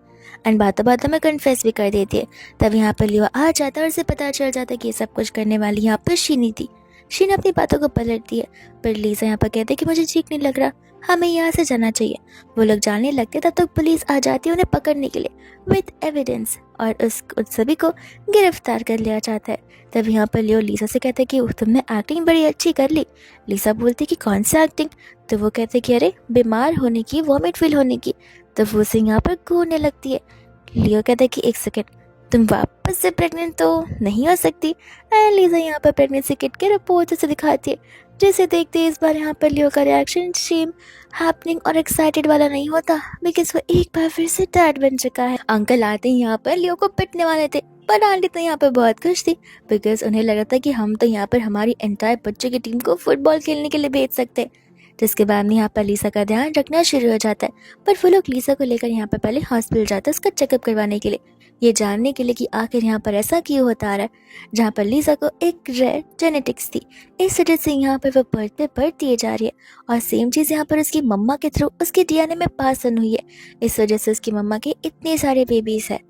एंड बातों बातों में कन्फेस भी कर देती है। तब यहाँ पर लियो आ जाता है और उसे पता चल जाता है कि ये सब कुछ करने वाली यहाँ पर शीनी थी। शीन अपनी बातों को पलटती है पर लिसा यहाँ पर कहते हैं कि मुझे ठीक नहीं लग रहा, हमें यहाँ से जाना चाहिए। वो लोग जाने लगते तब तक पुलिस आ जाती है उन्हें पकड़ने के लिए विद एविडेंस और उस सभी को गिरफ्तार कर लिया जाता है। तब यहाँ पर लियो लिसा से कहते हैं कि तुमने एक्टिंग बड़ी अच्छी कर ली। लिसा बोलती कि कौन सी एक्टिंग? तो वो कहते कि अरे बीमार होने की, वॉमिट फील होने की। तो वो उसे यहाँ पर घूरने लगती है। लियो कहता है कि एक सेकेंड, तुम वापस से प्रेग्नेंट तो नहीं हो सकती। एंड लिसा यहाँ पर प्रेगनेंसी किट के रिपोर्ट से दिखाती है, जिसे देखते ही इस बार यहाँ पर लियो का रिएक्शन शेम, हैपनिंग और एक्साइटेड वाला नहीं होता बिकॉज वो एक बार फिर से डैड बन चुका है। अंकल आते ही यहाँ पर लियो को पिटने वाले थे पर आंटी तो यहाँ पर बहुत खुश थी बिकॉज उन्हें लग रहा था कि हम तो यहाँ पर हमारी एंटायर बच्चों की टीम को फुटबॉल खेलने के लिए भेज सकते हैं। जिसके बाद में यहाँ पर लिसा का ध्यान रखना शुरू हो जाता है पर वो लोग लिसा को लेकर यहाँ पर पहले हॉस्पिटल जाते हैं उसका चेकअप करवाने के लिए, ये जानने के लिए कि आखिर यहाँ पर ऐसा क्यों होता आ रहा है। जहाँ पर लिसा को एक रेयर जेनेटिक्स थी, इस वजह से यहाँ पर वो बर्थ पे बर्थ दिए जा रही है और सेम चीज़ यहाँ पर उसकी मम्मा के थ्रू उसके डीएनए में पास ऑन हुई है। इस वजह से उसकी मम्मा के इतने सारे बेबीज़ हैं।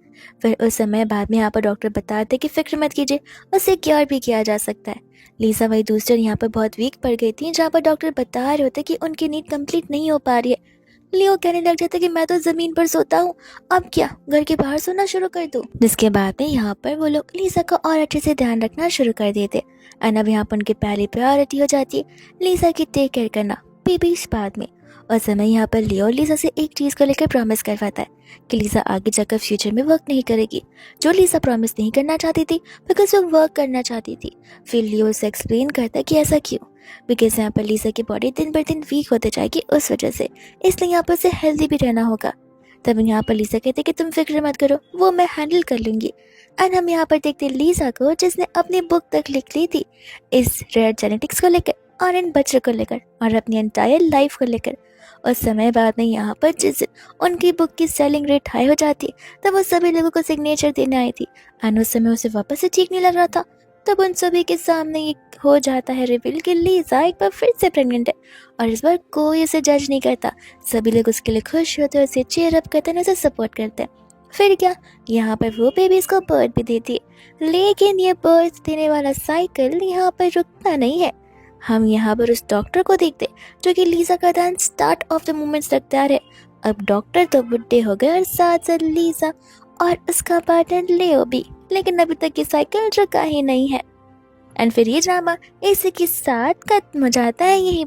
फिर उस समय बाद में यहाँ पर डॉक्टर बताते कि फिक्र मत कीजिए, उसे क्योर भी किया जा सकता है। लिसा वही दूसरे यहाँ पर बहुत वीक पड़ गई थी जहाँ पर डॉक्टर बता रहे होते कि उनकी नीड कंप्लीट नहीं हो पा रही है। लियो कहने लग जाता कि मैं तो ज़मीन पर सोता हूँ, अब क्या घर के बाहर सोना शुरू कर दूँ। जिसके बाद में यहाँ पर वो लोग लिसा का और अच्छे से ध्यान रखना शुरू कर देते एंड अब यहाँ पर उनकी पहली प्रायोरिटी हो जाती है लिसा की टेक केयर करना, बेबीज बाद में। और समय यहाँ पर लियो लीसा से एक चीज़ को लेकर प्रॉमिस करवाता है कि लीसा आगे जाकर फ्यूचर में वर्क नहीं करेगी, जो लीसा प्रॉमिस नहीं करना चाहती थी बिकॉज वो वर्क करना चाहती थी। फिर लियो उसे एक्सप्लेन करता है कि ऐसा क्यों, बिकॉज यहाँ पर लीसा की बॉडी दिन ब दिन वीक होते जाएगी उस वजह से, इसलिए यहाँ पर उसे हेल्दी भी रहना होगा। तब यहाँ पर लीसा कहते कि तुम फिक्र मत करो, वो मैं हैंडल कर लूँगी। एंड हम यहाँ पर देखते लीसा को जिसने अपनी बुक तक लिख ली थी इस रेयर जेनेटिक्स को लेकर और इन बच्चों को लेकर और अपनी एंटायर लाइफ को लेकर। और समय बाद में यहाँ पर जिस दिन उनकी बुक की सेलिंग रेट हाई हो जाती तब वो सभी लोगों को सिग्नेचर देने आई थी एंड उस समय उसे वापस से ठीक नहीं लग रहा था। तब उन सभी के सामने ये हो जाता है रिवील कि लीजा एक बार फिर से प्रेग्नेंट है और इस बार कोई उसे जज नहीं करता। सभी लोग उसके लिए खुश होते हैं, उसे चीयर अप करते हैं, उसे सपोर्ट करते हैं। फिर क्या, यहाँ पर वो बेबीज को बर्थ भी देती है, लेकिन ये बर्थ देने वाला साइकिल यहाँ पर रुकता नहीं है। हम यहाँ पर उस डॉक्टर को देखते जो कि लीजा का ध्यान स्टार्ट ऑफ द मोमेंट्स रखता है। अब डॉक्टर तो बुढ़े हो गए और साथ साथ लीजा और उसका पार्टनर लेओ भी, लेकिन अभी तक ये साइकिल रुका ही नहीं है। एंड फिर ये ड्रामा इसी के साथ खत्म हो जाता है यही।